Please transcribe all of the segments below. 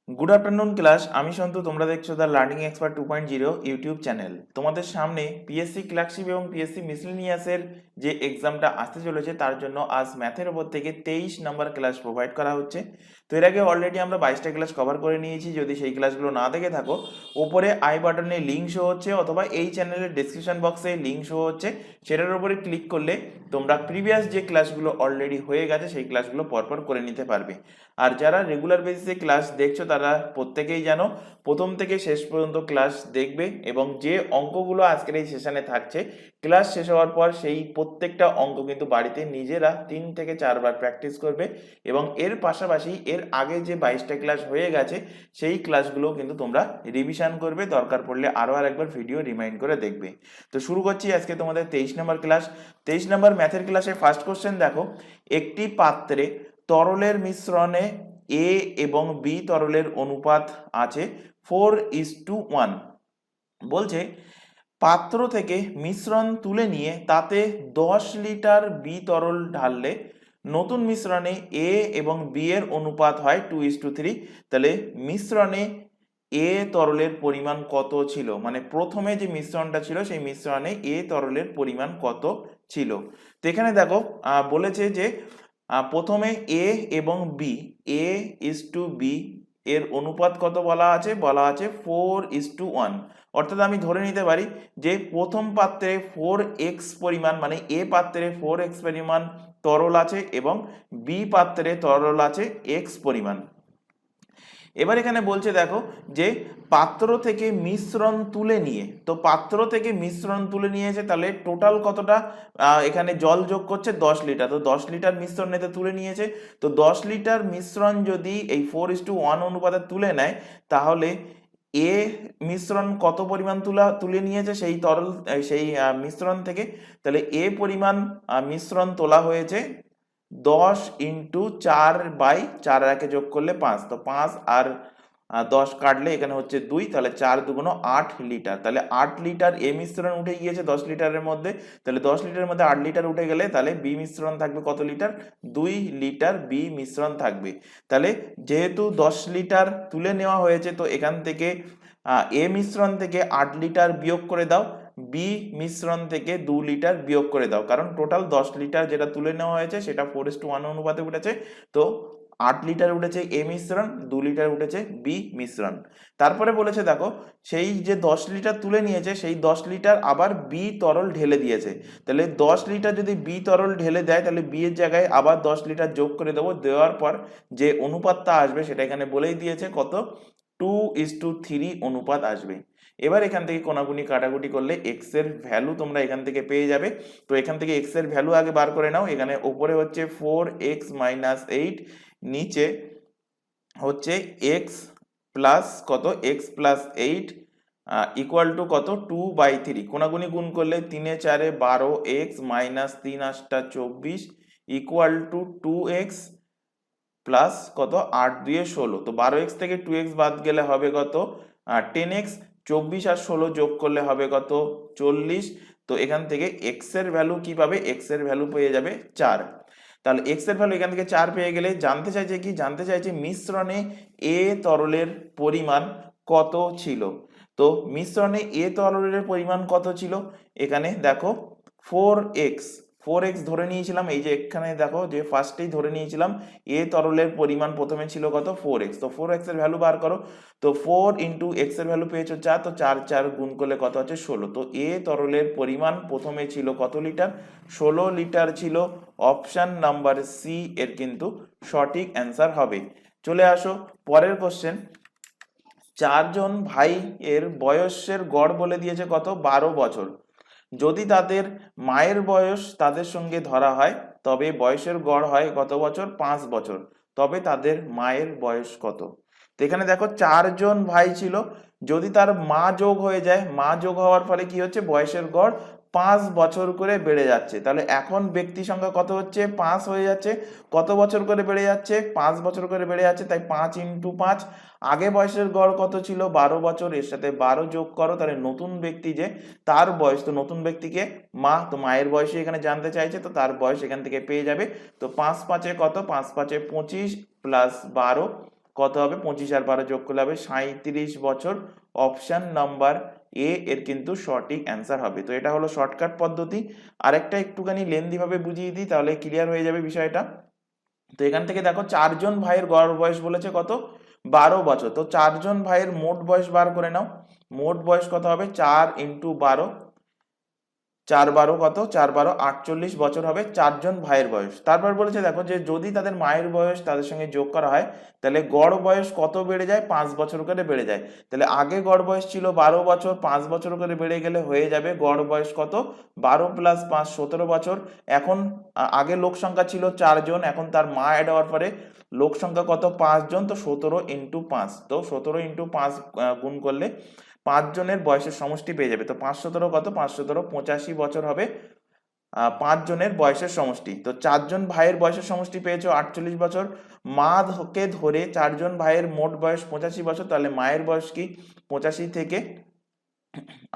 Good afternoon class, আমি সন্তু। তোমরা দেখছো the learning expert 2.0 YouTube channel. তোমাদের সামনে পিএসসি ক্লার্কশিপ এবং পিএসসি মিসলেনিয়াসের যে এক্সামটা আসতে চলেছে তার জন্য আজ ম্যাথের ওপর থেকে 23 নাম্বার ক্লাস প্রোভাইড করা হচ্ছে। তো এর আগে অলরেডি আমরা 22টা ক্লাস কভার করে নিয়েছি। যদি সেই ক্লাসগুলো না দেখে থাকো, ওপরে আই বাটনে লিঙ্ক শো হচ্ছে অথবা এই চ্যানেলের ডেসক্রিপশন বক্সে লিঙ্ক শো হচ্ছে, সেটার উপরে ক্লিক করলে তোমরা প্রিভিয়াস যে ক্লাসগুলো অলরেডি হয়ে গেছে সেই ক্লাসগুলো পরপর করে নিতে পারবে। আর যারা রেগুলার বেসিসে ক্লাস দেখছো তারা প্রত্যেকেই জানো প্রথম থেকে শেষ পর্যন্ত ক্লাস দেখবে, এবং যে অঙ্কগুলো আজকের এই সেশনে থাকছে ক্লাস শেষ হওয়ার পর সেই প্রত্যেকটা অঙ্ক কিন্তু বাড়িতে নিজেরা 3 থেকে 4 বার প্র্যাকটিস করবে। এবং এর পাশাপাশি এর আগে যে 22টা ক্লাস হয়ে গেছে সেই ক্লাসগুলো কিন্তু তোমরা রিভিশন করবে, দরকার পড়লে আরও আরেকবার ভিডিও রিমাইন্ড করে দেখবে। তো শুরু করছি আজকে তোমাদের 23 নম্বর ক্লাস। 23 নম্বর ম্যাথের ক্লাসে ফার্স্ট কোশ্চেন দেখো, একটি পাত্রে তরলের মিশ্রণে এ এবং বি তরলের অনুপাত আছে 4:1। বলছে পাত্র থেকে মিশ্রণ তুলে নিয়ে তাতে 10 লিটার বি তরল ঢাললে নতুন মিশ্রণে এ এবং বি এর অনুপাত হয় 2:3। তাহলে মিশ্রণে এ তরলের পরিমাণ কত ছিল, মানে প্রথমে যে মিশ্রণটা ছিল সেই মিশ্রণে এ তরলের পরিমাণ কত ছিল। তো এখানে দেখো বলেছে যে প্রথমে এ এবং বি, A:B এর অনুপাত কত বলা আছে, 4:1। অর্থাৎ আমি ধরে নিতে পারি যে প্রথম পাত্রে 4x পরিমাণ, মানে এ পাত্রে 4x পরিমাণ তরল আছে এবং বি পাত্রে তরল আছে x পরিমাণ। এবার এখানে বলছে দেখো যে পাত্র থেকে মিশ্রণ তুলে নিয়ে, তো পাত্র থেকে মিশ্রণ তুলে নিয়েছে, তাহলে টোটাল কতটা এখানে জল যোগ করছে 10 লিটার। তো 10 লিটার মিশ্রণ নিতে তুলে নিয়েছে, তো 10 লিটার মিশ্রণ যদি এই 4:1 অনুপাতে তুলে নেয় তাহলে এ মিশ্রণ কত পরিমাণ তুলে নিয়েছে সেই তরল সেই মিশ্রণ থেকে, তাহলে এ পরিমাণ মিশ্রণ তোলা হয়েছে 10 × 4/4, 4 যোগ করলে 5, তো 5 আর 10 কাটলে এখানে হচ্ছে 2, তাহলে 4×2 8 লিটার। তাহলে 8 লিটার এ মিশ্রণ উঠে গিয়েছে 10 লিটারের মধ্যে, তাহলে 10 লিটারের মধ্যে 8 লিটার উঠে গেলে তাহলে বি মিশ্রণ থাকবে কত লিটার, 2 লিটার বি মিশ্রণ থাকবে। তাহলে যেহেতু 10 লিটার তুলে নেওয়া হয়েছে, তো এখান থেকে এ মিশ্রণ থেকে 8 লিটার বিয়োগ করে দাও, বি মিশ্রণ থেকে 2 লিটার বিয়োগ করে দাও, কারণ টোটাল 10 লিটার যেটা তুলে নেওয়া হয়েছে সেটা 4:1 অনুপাতে উঠেছে। তো 8 লিটার উঠেছে এ মিশ্রণ, 2 লিটার উঠেছে বি মিশ্রণ। তারপরে বলেছে দেখো সেই যে 10 লিটার তুলে নিয়েছে সেই 10 লিটার আবার বি তরল ঢেলে দিয়েছে। তাহলে 10 লিটার যদি বি তরল ঢেলে দেয় তাহলে বি এর জায়গায় আবার 10 লিটার যোগ করে দেবো, দেওয়ার পর যে অনুপাতটা আসবে সেটা এখানে বলেই দিয়েছে কত, 2:3 অনুপাত আসবে। এবার এখান থেকে কোনাগুনি কাটাকুটি করলে এক্স এর ভ্যালু তোমরা এখান থেকে পেয়ে যাবে। তো এখান থেকে এক্স এর ভ্যালু আগে বার করে নাও। এখানে উপরে হচ্ছে 4x - 8, নিচে হচ্ছে এক্স প্লাস কত, এক্স প্লাস 8 ইকুয়াল টু কত, 2/3। কোনাগুনি গুণ করলে 3 এ 4 এ 12, x minus 3 8 24 equal to 2x plus কত, 8 2 16। তো 12x থেকে 2x বাদ গেলে হবে কত, 10x। 24 আর 16 যোগ করলে হবে কত, 40। তো এখান থেকে x এর ভ্যালু কি পাবে, x এর ভ্যালু পেয়ে যাবে 4। তাহলে x এর ভ্যালু এখান থেকে 4 পেয়ে গেলে জানতে চাইছে কি, জানতে চাইছে মিশ্রণে a তরলের পরিমাণ কত ছিল। তো মিশ্রণে a তরলের পরিমাণ কত ছিল, এখানে দেখো 4x, 4x ধরে নিয়েছিলাম। এই যে এখানে দেখো যে ফার্স্টেই ধরে নিয়েছিলাম এ তরলের পরিমাণ প্রথমে ছিল কত, 4x। তো 4x এর ভ্যালু বার করো, তো 4 × x এর ভ্যালু পেয়েছো 4, তো 4 4 গুণ করলে কত হচ্ছে 16। তো এ তরলের পরিমাণ প্রথমে ছিল কত লিটার, 16 লিটার ছিল। অপশন নাম্বার সি এর কিন্তু সঠিক অ্যান্সার হবে। চলে আসো পরের কোশ্চেন। 4 জন ভাই এর বয়সের গড় বলে দিয়েছে কত, 12 বছর। যদি তাদের মায়ের বয়স তাদের সঙ্গে ধরা হয় তবে বয়সের গড় হয় কত বছর, 5 বছর। তবে তাদের মায়ের বয়স কত। তো এখানে দেখো 4 জন ভাই ছিল, যদি তার মা যোগ হয়ে যায়, মা যোগ হওয়ার ফলে কি হচ্ছে, বয়সের গড় 5 বছর করে বেড়ে যাচ্ছে। তাহলে এখন ব্যক্তি সংখ্যা কত হচ্ছে, 5 হয়ে যাচ্ছে। কত বছর করে বেড়ে যাচ্ছে, 5 বছর করে বেড়ে যাচ্ছে, তাই 5 × 5। আগে বয়সের গড় কত ছিল, 12 বছর, এর সাথে 12 যোগ করো, তাহলে নতুন ব্যক্তি যে তার বয়স, তো নতুন ব্যক্তিকে মা, তো মায়ের বয়সে এখানে জানতে চাইছে, তো তার বয়স এখান থেকে পেয়ে যাবে। তো 5 5 কত, 5 5 25 প্লাস 12 কত হবে, 25 আর 12 যোগ করলে হবে 37 বছর। অপশন নাম্বার এ এর কিন্তু সঠিক অ্যান্সার হবে। তো এটা হলো শর্টকাট পদ্ধতি। আরেকটা একটুখানি লেন্দি ভাবে বুঝিয়ে দিই, তাহলে ক্লিয়ার হয়ে যাবে বিষয়টা। তো এখান থেকে দেখো 4জন ভাইয়ের গড় বয়স বলেছে কত, 12 বছর। তো 4জন ভাইয়ের মোট বয়স বার করে নাও। মোট বয়স কত হবে, 4 × 12, 4 12 কত, 4 12 48 বছর হবে 4জন ভাইয়ের বয়স। তারপর বলেছে দেখো যে যদি তাদের মায়ের বয়স তাদের সঙ্গে যোগ করা হয় তাহলে গড় বয়স কত বেড়ে যায়, 5 বছর করে বেড়ে যায়। তাহলে আগে গড় বয়স ছিল 12 বছর, 5 বছর করে বেড়ে গেলে হয়ে যাবে গড় বয়স কত, 12 + 5 17 বছর। এখন আগে লোক সংখ্যা ছিল 4জন, এখন তার মা অ্যাড হওয়ার পরে লোক সংখ্যা কত, 5জন। তো 17 × 5, তো 17 × 5 গুণ করলে 5জনের বয়সের সমষ্টি পেয়ে যাবে। তো 5 17 কত, 5 17 85 বছর হবে 5জনের বয়সের সমষ্টি। তো 4জন ভাইয়ের বয়সের সমষ্টি পেয়েছো 48 বছর। মাকে ধরে 4জন ভাইয়ের মোট বয়স 85 বছর, তাহলে মায়ের বয়স কি, 85 থেকে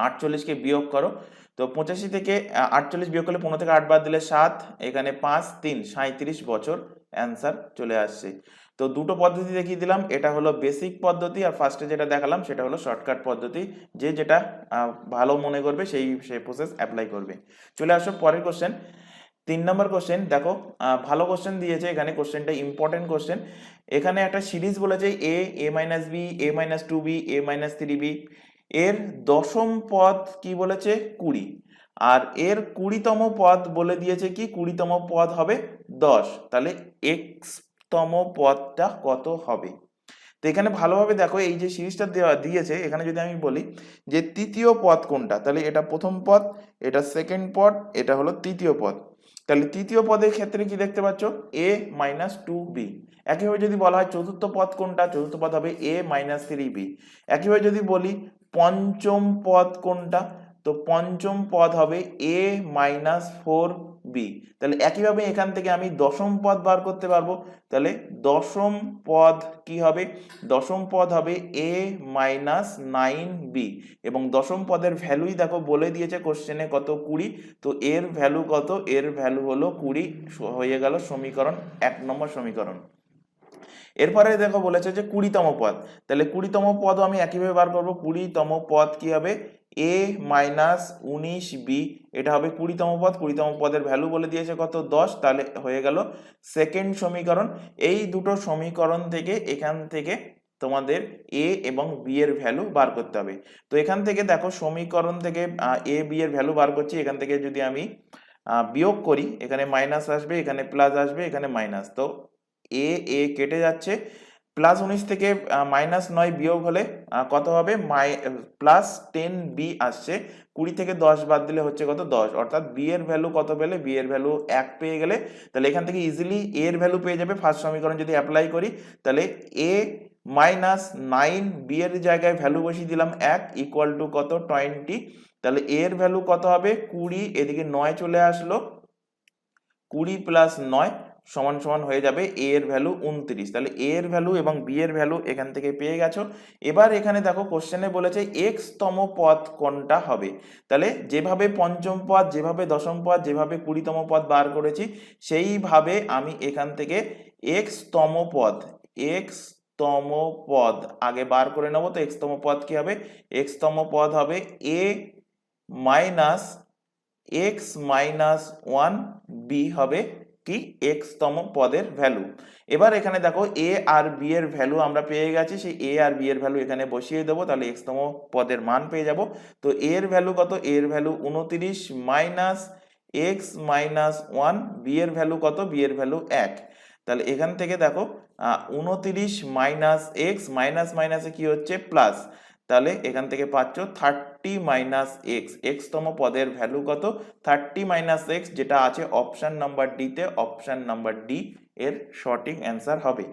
48কে বিয়োগ করো। তো 85 থেকে 48 বিয়োগ করলে 15 থেকে 8 বাদ দিলে 7, এখানে 5 3 37 বছর অ্যান্সার চলে আসছে। তো দুটো পদ্ধতি দেখিয়ে দিলাম, এটা হলো বেসিক পদ্ধতি, আর ফার্স্টে যেটা দেখালাম সেটা হলো শর্টকাট পদ্ধতি। যে যেটা ভালো মনে করবে সেই প্রসেস অ্যাপ্লাই করবে। চলে আসো পরের কোশ্চেন, 3 নম্বর কোশ্চেন। দেখো ভালো কোশ্চেন দিয়েছে এখানে, কোশ্চেনটা ইম্পর্টেন্ট কোশ্চেন। এখানে একটা সিরিজ বলেছে a - b, a - 2b, a - 3b, এর দশম পদ কি বলেছে, 20, আর এর 20তম পদ বলে দিয়েছে কি, 20তম পদ হবে 10। তাহলে x তম পদটা কত হবে। তো এখানে ভালোভাবে দেখো, এই যে সিরিজটা দিয়েছে এখানে যদি আমি বলি যে তৃতীয় পদ কোনটা, তাহলে এটা প্রথম পদ, এটা সেকেন্ড পদ, এটা হলো তৃতীয় পদ। তাহলে তৃতীয় পদের ক্ষেত্রে কি দেখতে পাচ্ছ, a - 2b। একইভাবে যদি বলা হয় চতুর্থ পদ কোনটা, চতুর্থ পদ হবে a - 3b। একইভাবে যদি বলি পঞ্চম পদ কোনটা, তো পঞ্চম পদ হবে a - 4b। তাহলে একইভাবে এখান থেকে আমি দশম পদ বার করতে পারবো। তাহলে দশম পদ কি হবে, দশম পদ হবে a - 9b, এবং দশম পদের ভ্যালুই দেখো বলে দিয়েছে কোশ্চেনে কত, 20। তো এর ভ্যালু কত, এর ভ্যালু হলো 20, হয়ে গেল সমীকরণ 1 নম্বর সমীকরণ। এরপরে দেখো বলেছে যে 20তম পদ, তাহলে 20তম পদও আমি একইভাবে বার করবো। 20তম পদ কি হবে, a - 19b, এটা হবে 20তম পদ। 20তম পদের ভ্যালু বলে দিয়েছে কত, 10, তাহলে হয়ে গেল সেকেন্ড সমীকরণ। এই দুটো সমীকরণ থেকে এখান থেকে তোমাদের a এবং b এর ভ্যালু বার করতে হবে। তো এখান থেকে দেখো সমীকরণ থেকে a b এর ভ্যালু বার করছি। এখান থেকে যদি আমি বিয়োগ করি, এখানে মাইনাস আসবে, এখানে প্লাস আসবে, এখানে মাইনাস, তো এ কেটে যাচ্ছে। +19 থেকে -9 বিয়োগ হলে কত হবে, +10b আসছে। 20 থেকে 10 বাদ দিলে হচ্ছে কত, 10, অর্থাৎ b এর ভ্যালু কত পেলে, b এর ভ্যালু 1 পেয়ে গেলে তাহলে এখান থেকে ইজিলি a এর ভ্যালু পেয়ে যাবে। ফার্স্ট সমীকরণ যদি অ্যাপ্লাই করি তাহলে a - 9, b এর জায়গায় ভ্যালু বসিয়ে দিলাম 1 ইকুয়াল টু কত, 20। তাহলে a এর ভ্যালু কত হবে, 20, এদিকে 9 চলে আসলো, 20 + 9 সমান সমান হয়ে যাবে a এর ভ্যালু 29। তাহলে a এর ভ্যালু এবং b এর ভ্যালু এখান থেকে পেয়ে গেছো। এবার এখানে দেখো কোশ্চেনে বলেছে x তম পদ কোনটা হবে। তাহলে যেভাবে পঞ্চম পদ, যেভাবে দশম পদ, যেভাবে 20তম পদ বার করেছি সেইভাবে আমি এখান থেকে x তম পদ আগে বার করে নেবো। তো x তম পদ কি হবে, x তম পদ হবে a - x - 1b হবে কি, x তম পদের ভ্যালু। এবার এখানে দেখো a আর b এর ভ্যালু আমরা পেয়ে গেছি, সেই a আর b এর ভ্যালু এখানে বসিয়ে দেবো, তাহলে x তম পদের মান পেয়ে যাব। তো a এর ভ্যালু কত, a এর ভ্যালু 29 - x - 1, b এর ভ্যালু কত, b এর ভ্যালু 1। তাহলে এখান থেকে দেখো 29 - x, মাইনাস মাইনাসে কি হচ্ছে, প্লাস, তাহলে এখান থেকে পাচ্ছ 30 - x, x তম পদের ভ্যালু কত, 30 - x, যেটা আছে অপশন নাম্বার ডি তে। অপশন নাম্বার ডি এর সঠিক অ্যান্সার হবে।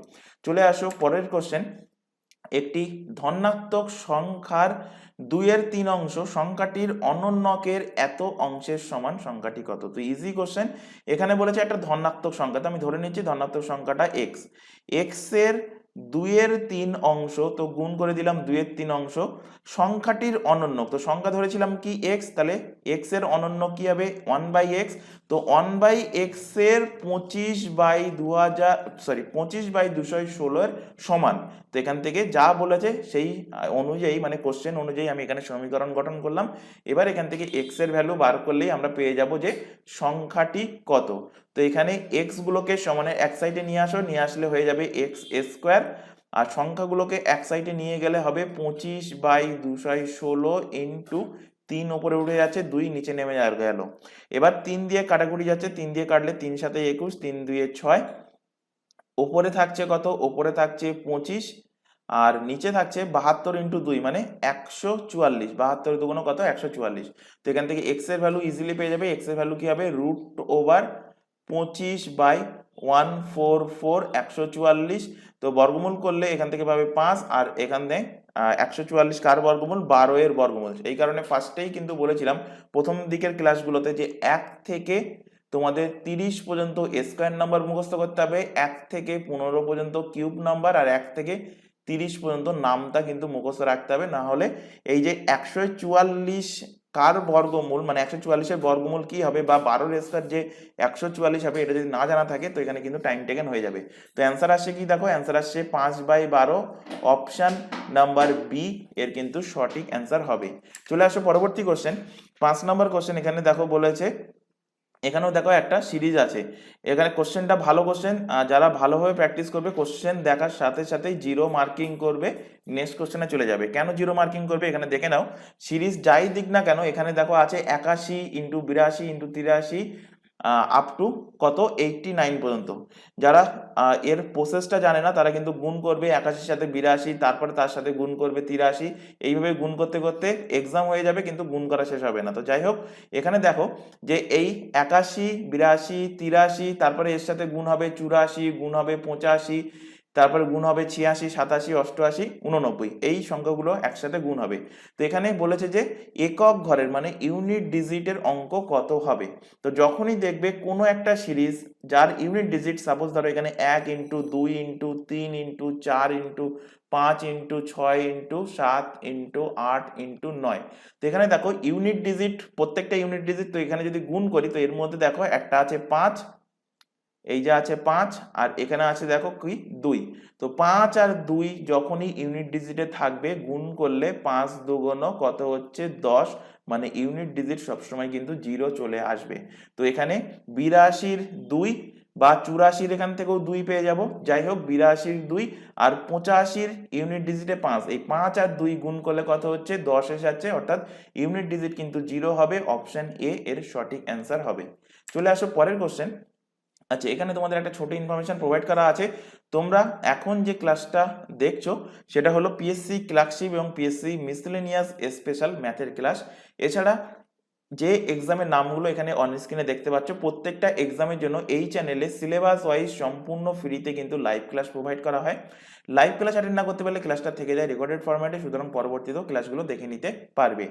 চলে আসো পরের কোশ্চেন, একটি ধনাত্মক সংখ্যার 2/3 অংশ সংখ্যাটির অনন্যকের এত অংশের সমান সংখ্যাটি কত। তো ইজি কোশ্চেন, এখানে বলেছে একটা ধনাত্মক সংখ্যা, তো আমি ধরে নিচ্ছি ধনাত্মক সংখ্যাটা x, x এর 2 এর 3 অংশ, তো গুণ করে দিলাম 2 এর 3 অংশ, সংখ্যাটির অনন্য, তো সংখ্যা ধরেছিলাম কি এক্স, তাহলে এক্স এর অনন্য কি হবে 1/x, তো 1/x এর 25/216 এর সমান। তো এখান থেকে যা বলেছে সেই অনুযায়ী, মানে কোশ্চেন অনুযায়ী আমি এখানে সমীকরণ গঠন করলাম। এবার এখান থেকে এক্স এর ভ্যালু বার করলেই আমরা পেয়ে যাব যে সংখ্যাটি কত। তো এখানে এক্স গুলোকে সমানের এক সাইডে নিয়ে আসো, নিয়ে আসলে হয়ে যাবে এক্স স্কোয়ার, আর সংখ্যাগুলোকে এক সাইডে নিয়ে গেলে হবে 25/216 ইন্টু 3 ওপরে উঠে যাচ্ছে, 2 নিচে নেমে গেল। এবার 3 দিয়ে কাটাকুটি যাচ্ছে, 3 দিয়ে কাটলে 3 7 21, 3 2 6, ওপরে থাকছে কত, ওপরে থাকছে 25, আর নিচে থাকছে 72 ইন্টু 2 মানে 144, 72 দুগুণ কত 144। তো এখান থেকে এক্স এর ভ্যালু ইজিলি পেয়ে যাবে, এক্স এর ভ্যালু কি হবে √25/144 144। তো বর্গমূল করলে এখান থেকে পাবে 5, আর এখানে 144 কার বর্গমূল 12 এর বর্গমূল। এই কারণে ফার্স্টেই কিন্তু বলেছিলাম প্রথম দিকের ক্লাসগুলোতে যে 1 থেকে তোমাদের 30 পর্যন্ত স্কোয়ার নাম্বার মুখস্থ করতে হবে, 1 থেকে 15 পর্যন্ত কিউব নাম্বার, আর 1 থেকে 30 পর্যন্ত নামটা কিন্তু মুখস্থ রাখতে হবে। না হলে এই যে 144 কার বর্গমূল, মানে 144 এর বর্গমূল কি হবে বা 12 এর স্কয়ার যে 144 হবে, এটা যদি না জানা থাকে তো এখানে কিন্তু টাইম টেকেন হয়ে যাবে। তো অ্যান্সার আসছে কি, দেখো অ্যান্সার আসছে 5/12, অপশন নাম্বার বি এর কিন্তু সঠিক অ্যান্সার হবে। চলে আসো পরবর্তী কোশ্চেন, 5 নম্বর কোশ্চেন। এখানে দেখো বলেছে, এখানেও দেখো একটা সিরিজ আছে। এখানে কোশ্চেনটা ভালো কোশ্চেন, যারা ভালোভাবে প্র্যাকটিস করবে কোশ্চেন দেখার সাথে সাথেই 0 মার্কিং করবে, নেক্সট কোশ্চেনে চলে যাবে। কেন 0 মার্কিং করবে এখানে দেখে নাও। সিরিজ যাই দিক না কেন, এখানে দেখো আছে 81 ইন্টু 82 ইন্টু 83 আপ টু কত 89 পর্যন্ত। যারা এর প্রসেসটা জানে না তারা কিন্তু গুণ করবে 81 সাথে 82, তারপরে তার সাথে গুণ করবে 83, এইভাবে গুণ করতে করতে এক্সাম হয়ে যাবে, কিন্তু গুণ করা শেষ হবে না। তো যাই হোক, এখানে দেখো যে এই 81 82 83, তারপরে এর সাথে গুণ হবে 84, গুণ হবে 85, তারপরে গুণ হবে 86 87 88 89, এই সংখ্যাগুলো একসাথে গুণ হবে। তো এখানে বলেছে যে একক ঘরের মানে ইউনিট ডিজিটের অঙ্ক কত হবে। তো যখনই দেখবে কোনো একটা সিরিজ যার ইউনিট ডিজিট, সাপোজ ধরো এখানে 1 into 2 into 3 into 4 into 5 into 6 into 7 into 8 into 9, তো এখানে দেখো ইউনিট ডিজিট, প্রত্যেকটা ইউনিট ডিজিট, তো এখানে যদি গুণ করি তো এর মধ্যে দেখো একটা আছে 5, এই যে আছে 5, আর এখানে আছে দেখো কি 2। তো 5 আর 2 যখনই ইউনিট ডিজিটে থাকবে গুণ করলে 5 দুগুণ কত হচ্ছে 10, মানে ইউনিট ডিজিট সবসময় কিন্তু 0 চলে আসবে। তো এখানে 82 2 বা 84 এখান থেকেও 2 পেয়ে যাব, যাই হোক 82 2 আর 85 ইউনিট ডিজিটে 5, এই 5 আর 2 গুণ করলে কত হচ্ছে 10 এসে যাচ্ছে, অর্থাৎ ইউনিট ডিজিট কিন্তু 0 হবে, অপশন এ এর সঠিক অ্যান্সার হবে। চলে আসো পরের কোশ্চেন। আচ্ছা, এখানে তোমাদের একটা ছোট ইনফরমেশন প্রোভাইড করা আছে। তোমরা এখন যে ক্লাসটা দেখছো সেটা হলো পিএসসি ক্লার্কশিপ এবং পিএসসি মিসেলেনিয়াস স্পেশাল ম্যাথের ক্লাস। এছাড়া যে এক্সামের নামগুলো এখানে অন স্ক্রিনে দেখতে পাচ্ছ, প্রত্যেকটা এক্সামের জন্য এই চ্যানেলে সিলেবাস ওয়াইজ সম্পূর্ণ ফ্রিতে কিন্তু লাইভ ক্লাস প্রোভাইড করা হয়। লাইভ ক্লাস অ্যাটেন্ড না করতে পারলে ক্লাসটা থেকে যায় রেকর্ডেড ফরম্যাটে, সুতরাং পরবর্তীতেও ক্লাসগুলো দেখে নিতে পারবে।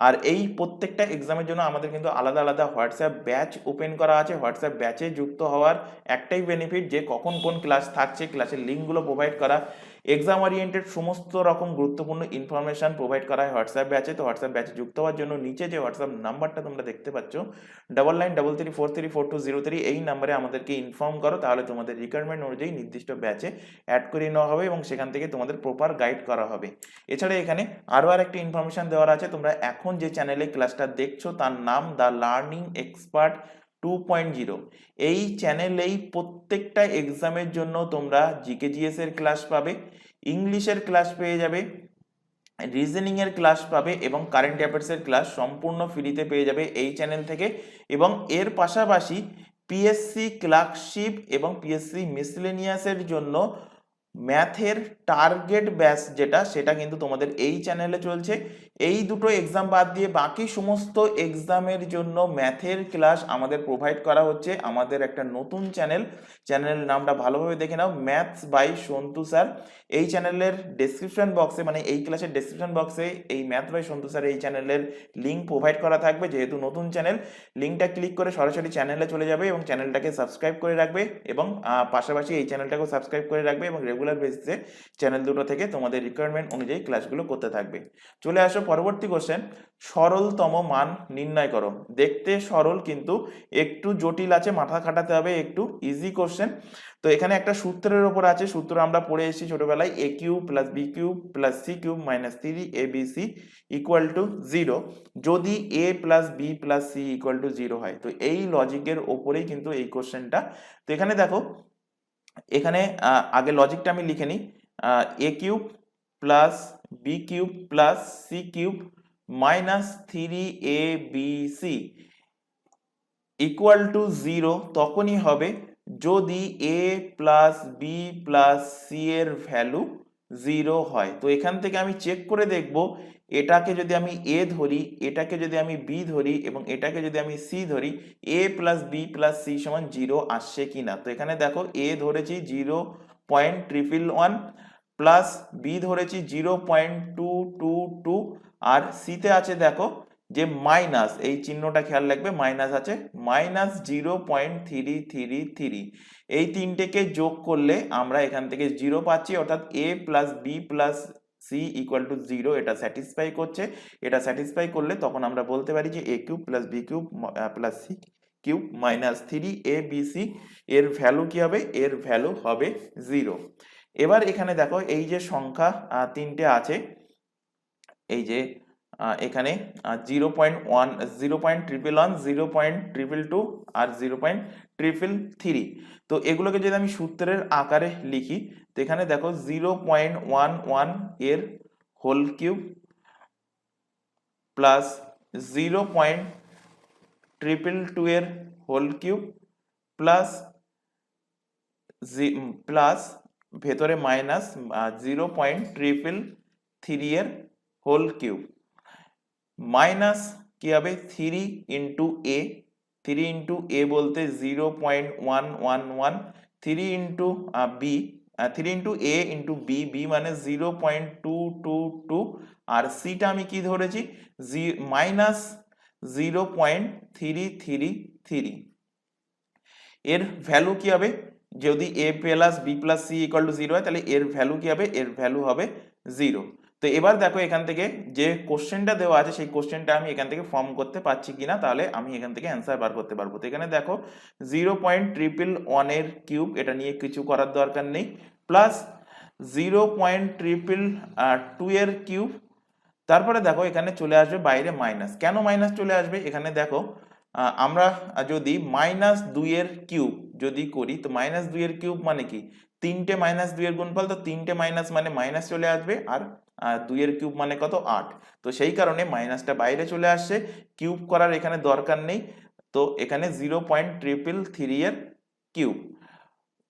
আর এই প্রত্যেকটা এক্সামের জন্য আমাদের কিন্তু আলাদা আলাদা হোয়াটসঅ্যাপ ব্যাচ ওপেন করা আছে। হোয়াটসঅ্যাপ ব্যাচে যুক্ত হওয়ার একটাই বেনিফিট যে কখন কোন ক্লাস থাকছে, ক্লাসের লিঙ্কগুলো প্রোভাইড করা, এক্সাম ওরিয়েন্টেড সমস্ত রকম গুরুত্বপূর্ণ ইনফরমেশন প্রোভাইড করা হয় হোয়াটসঅ্যাপ ব্যাচে। তো হোয়াটসঅ্যাপ ব্যাচে যুক্ত হওয়ার জন্য নিচে যে হোয়াটসঅ্যাপ নাম্বারটা তোমরা দেখতে পাচ্ছ 9933434203, এই নাম্বারে আমাদেরকে ইনফর্ম করো, তাহলে তোমাদের রিকোয়ারমেন্ট অনুযায়ী নির্দিষ্ট ব্যাচে অ্যাড করে নেওয়া হবে এবং সেখান থেকে তোমাদের প্রপার গাইড করা হবে। এছাড়া এখানে আরও আরেকটি ইনফরমেশন দেওয়া আছে, তোমরা এখন যে চ্যানেলে ক্লাসটা দেখছো তার নাম দ্য লার্নিং এক্সপার্ট 2.0। এই চ্যানেলেই প্রত্যেকটা এক্সামের জন্য তোমরা জিকে জিএস এর ক্লাস পাবে, ইংলিশের ক্লাস পেয়ে যাবে, রিজনিং এর ক্লাস পাবে এবং কারেন্ট অ্যাফেয়ার্স এর ক্লাস সম্পূর্ণ ফ্রিতে পেয়ে যাবে এই চ্যানেল থেকে। এবং এর পাশাপাশি পিএসসি ক্লার্কশিপ এবং পিএসসি মিসেলেনিয়াসের জন্য ম্যাথের টার্গেট ব্যাচ যেটা, সেটা কিন্তু তোমাদের এই চ্যানেলে চলছে। এই দুটো এক্সাম বাদ দিয়ে বাকি সমস্ত এক্সামের জন্য ম্যাথের ক্লাস আমাদের প্রোভাইড করা হচ্ছে আমাদের একটা নতুন চ্যানেলের নামটা ভালোভাবে দেখে নাও, ম্যাথস বাই সন্তু স্যার। এই চ্যানেলের ডেসক্রিপশন বক্সে, মানে এই ক্লাসের ডেসক্রিপশন বক্সে এই ম্যাথ বাই সন্তু স্যার এই চ্যানেলের লিঙ্ক প্রোভাইড করা থাকবে। যেহেতু নতুন চ্যানেল, লিঙ্কটা ক্লিক করে সরাসরি চ্যানেলে চলে যাবে এবং চ্যানেলটাকে সাবস্ক্রাইব করে রাখবে এবং পাশাপাশি এই চ্যানেলটাকেও সাবস্ক্রাইব করে রাখবে এবং রেগুলার বেসিসে চ্যানেল দুটো থেকে তোমাদের রিকোয়ারমেন্ট অনুযায়ী ক্লাসগুলো করতে থাকবে। চলে আসো পরবর্তী কোশ্চেন, সরলতম মান নির্ণয় করো। দেখতে সরল কিন্তু একটু জটিল আছে, মাথা খাটাতে হবে, একটু ইজি কোশ্চেন। তো এখানে একটা সূত্রের ওপর আছে, সূত্র আমরা পড়ে এসেছি ছোটবেলায়, a cube plus b cube plus c cube minus 3abc equal to 0 যদি a plus b plus c equal to 0 হয়। তো এই লজিকের ওপরেই কিন্তু এই কোশ্চেনটা। তো এখানে দেখো, এখানে আগে লজিকটা আমি লিখে নিই, a cube plus b cube plus c cube minus 3abc equal to 0 তখনই হবে যদি a plus b plus c এর ভ্যালু 0 হয়। তো এখান থেকে আমি চেক করে দেখব, এটাকে যদি আমি a ধরি, এটাকে যদি আমি b ধরি এবং এটাকে যদি আমি c ধরি, a plus b plus c সমান 0 আসছে কিনা। তো এখানে দেখো a ধরেছি 0.111 প্লাস বি ধরেছি 0.222 আর সিতে আছে দেখো যে মাইনাস, এই চিহ্নটা খেয়াল রাখবে, মাইনাস আছে, মাইনাস 0.333। এই তিনটেকে যোগ করলে আমরা এখান থেকে 0 পাচ্ছি, অর্থাৎ a plus b plus c equal to 0 এটা স্যাটিসফাই করছে। এটা স্যাটিসফাই করলে তখন আমরা বলতে পারি যে a cube plus b cube plus c cube minus 3abc এর ভ্যালু কি হবে, এর ভ্যালু হবে 0। এবার এখানে দেখো এই যে সংখ্যা তিনটে আছে, এই যে এখানে 0.1 0.111 0.222 আর 0.333। তো এগুলোকে যদি আমি সূত্রের আকারে লিখি, তো এখানে দেখো 0.11 এর হোল কিউব প্লাস 0.222 এর হোল কিউব প্লাস ভেতরে মাইনাস 0.333 এর হোল কিউব মাইনাস কি হবে 3 ইন্টু এ, 3 ইন্টু এ বলতে 0.111, 3 ইন্টু বি, 3 ইন্টু এ ইন্টু বি, বি মানে 0.222 আর সিটা আমি কি ধরেছি মাইনাস 0.333। এর ভ্যালু কি হবে, যদি a plus b plus c equal to 0 হয় তাহলে এর ভ্যালু কি হবে, এর ভ্যালু হবে 0। তো এবার দেখো এখান থেকে যে কোশ্চেনটা দেওয়া আছে সেই কোশ্চেনটা আমি এখান থেকে ফর্ম করতে পারছি কিনা, তাহলে আমি এখান থেকে অ্যান্সার বার করতে পারবো। তো এখানে দেখো 0.111 এর কিউব, এটা নিয়ে কিছু করার দরকার নেই, প্লাস 0.222 এর কিউব, তারপরে দেখো এখানে চলে আসবে বাইরে মাইনাস। কেন মাইনাস চলে আসবে, এখানে দেখো আমরা যদি -2 এর কিউব যদি করি, তো -2 এর কিউব মানে কি, তিনটে -2 এর গুণফল, তো তিনটে মাইনাস মানে মাইনাস চলে আসবে, আর 2 এর কিউব মানে কত 8। তো সেই কারণে মাইনাসটা বাইরে চলে আসছে, কিউব করার এখানে দরকার নেই। তো এখানে 0.333 এর কিউব।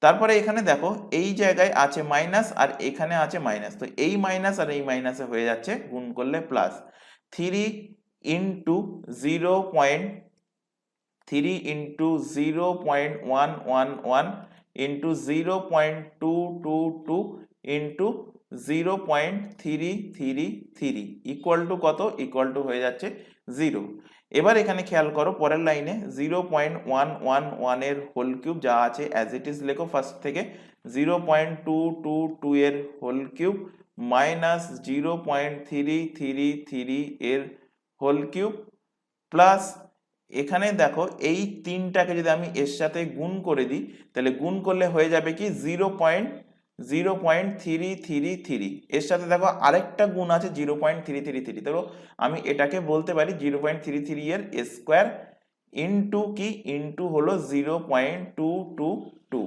তারপরে এখানে দেখো এই জায়গায় আছে মাইনাস আর এখানে আছে মাইনাস, তো এই মাইনাস আর এই মাইনাসে হয়ে যাচ্ছে গুণ করলে plus 3 into 0.111 into 0.222 into 0.333 equal to কত, ইকুয়াল টু হয়ে যাচ্ছে 0। এবার এখানে খেয়াল করো পরের লাইনে 0.111 এর হোল কিউব যা আছে অ্যাজ ইট ইজ লেখো ফার্স্ট থেকে, 0.222 এর হোল কিউব মাইনাস 0.333 এর হোল কিউব প্লাস এখানে দেখো এই তিনটাকে যদি আমি এর সাথে গুণ করে দিই, তাহলে গুণ করলে হয়ে যাবে কি 0.333। এর সাথে দেখো আরেকটা গুণ আছে 0.333, তো আমি এটাকে বলতে পারি 0.33 এর স্কোয়ার ইন্টু কি, ইন্টু হলো 0.222।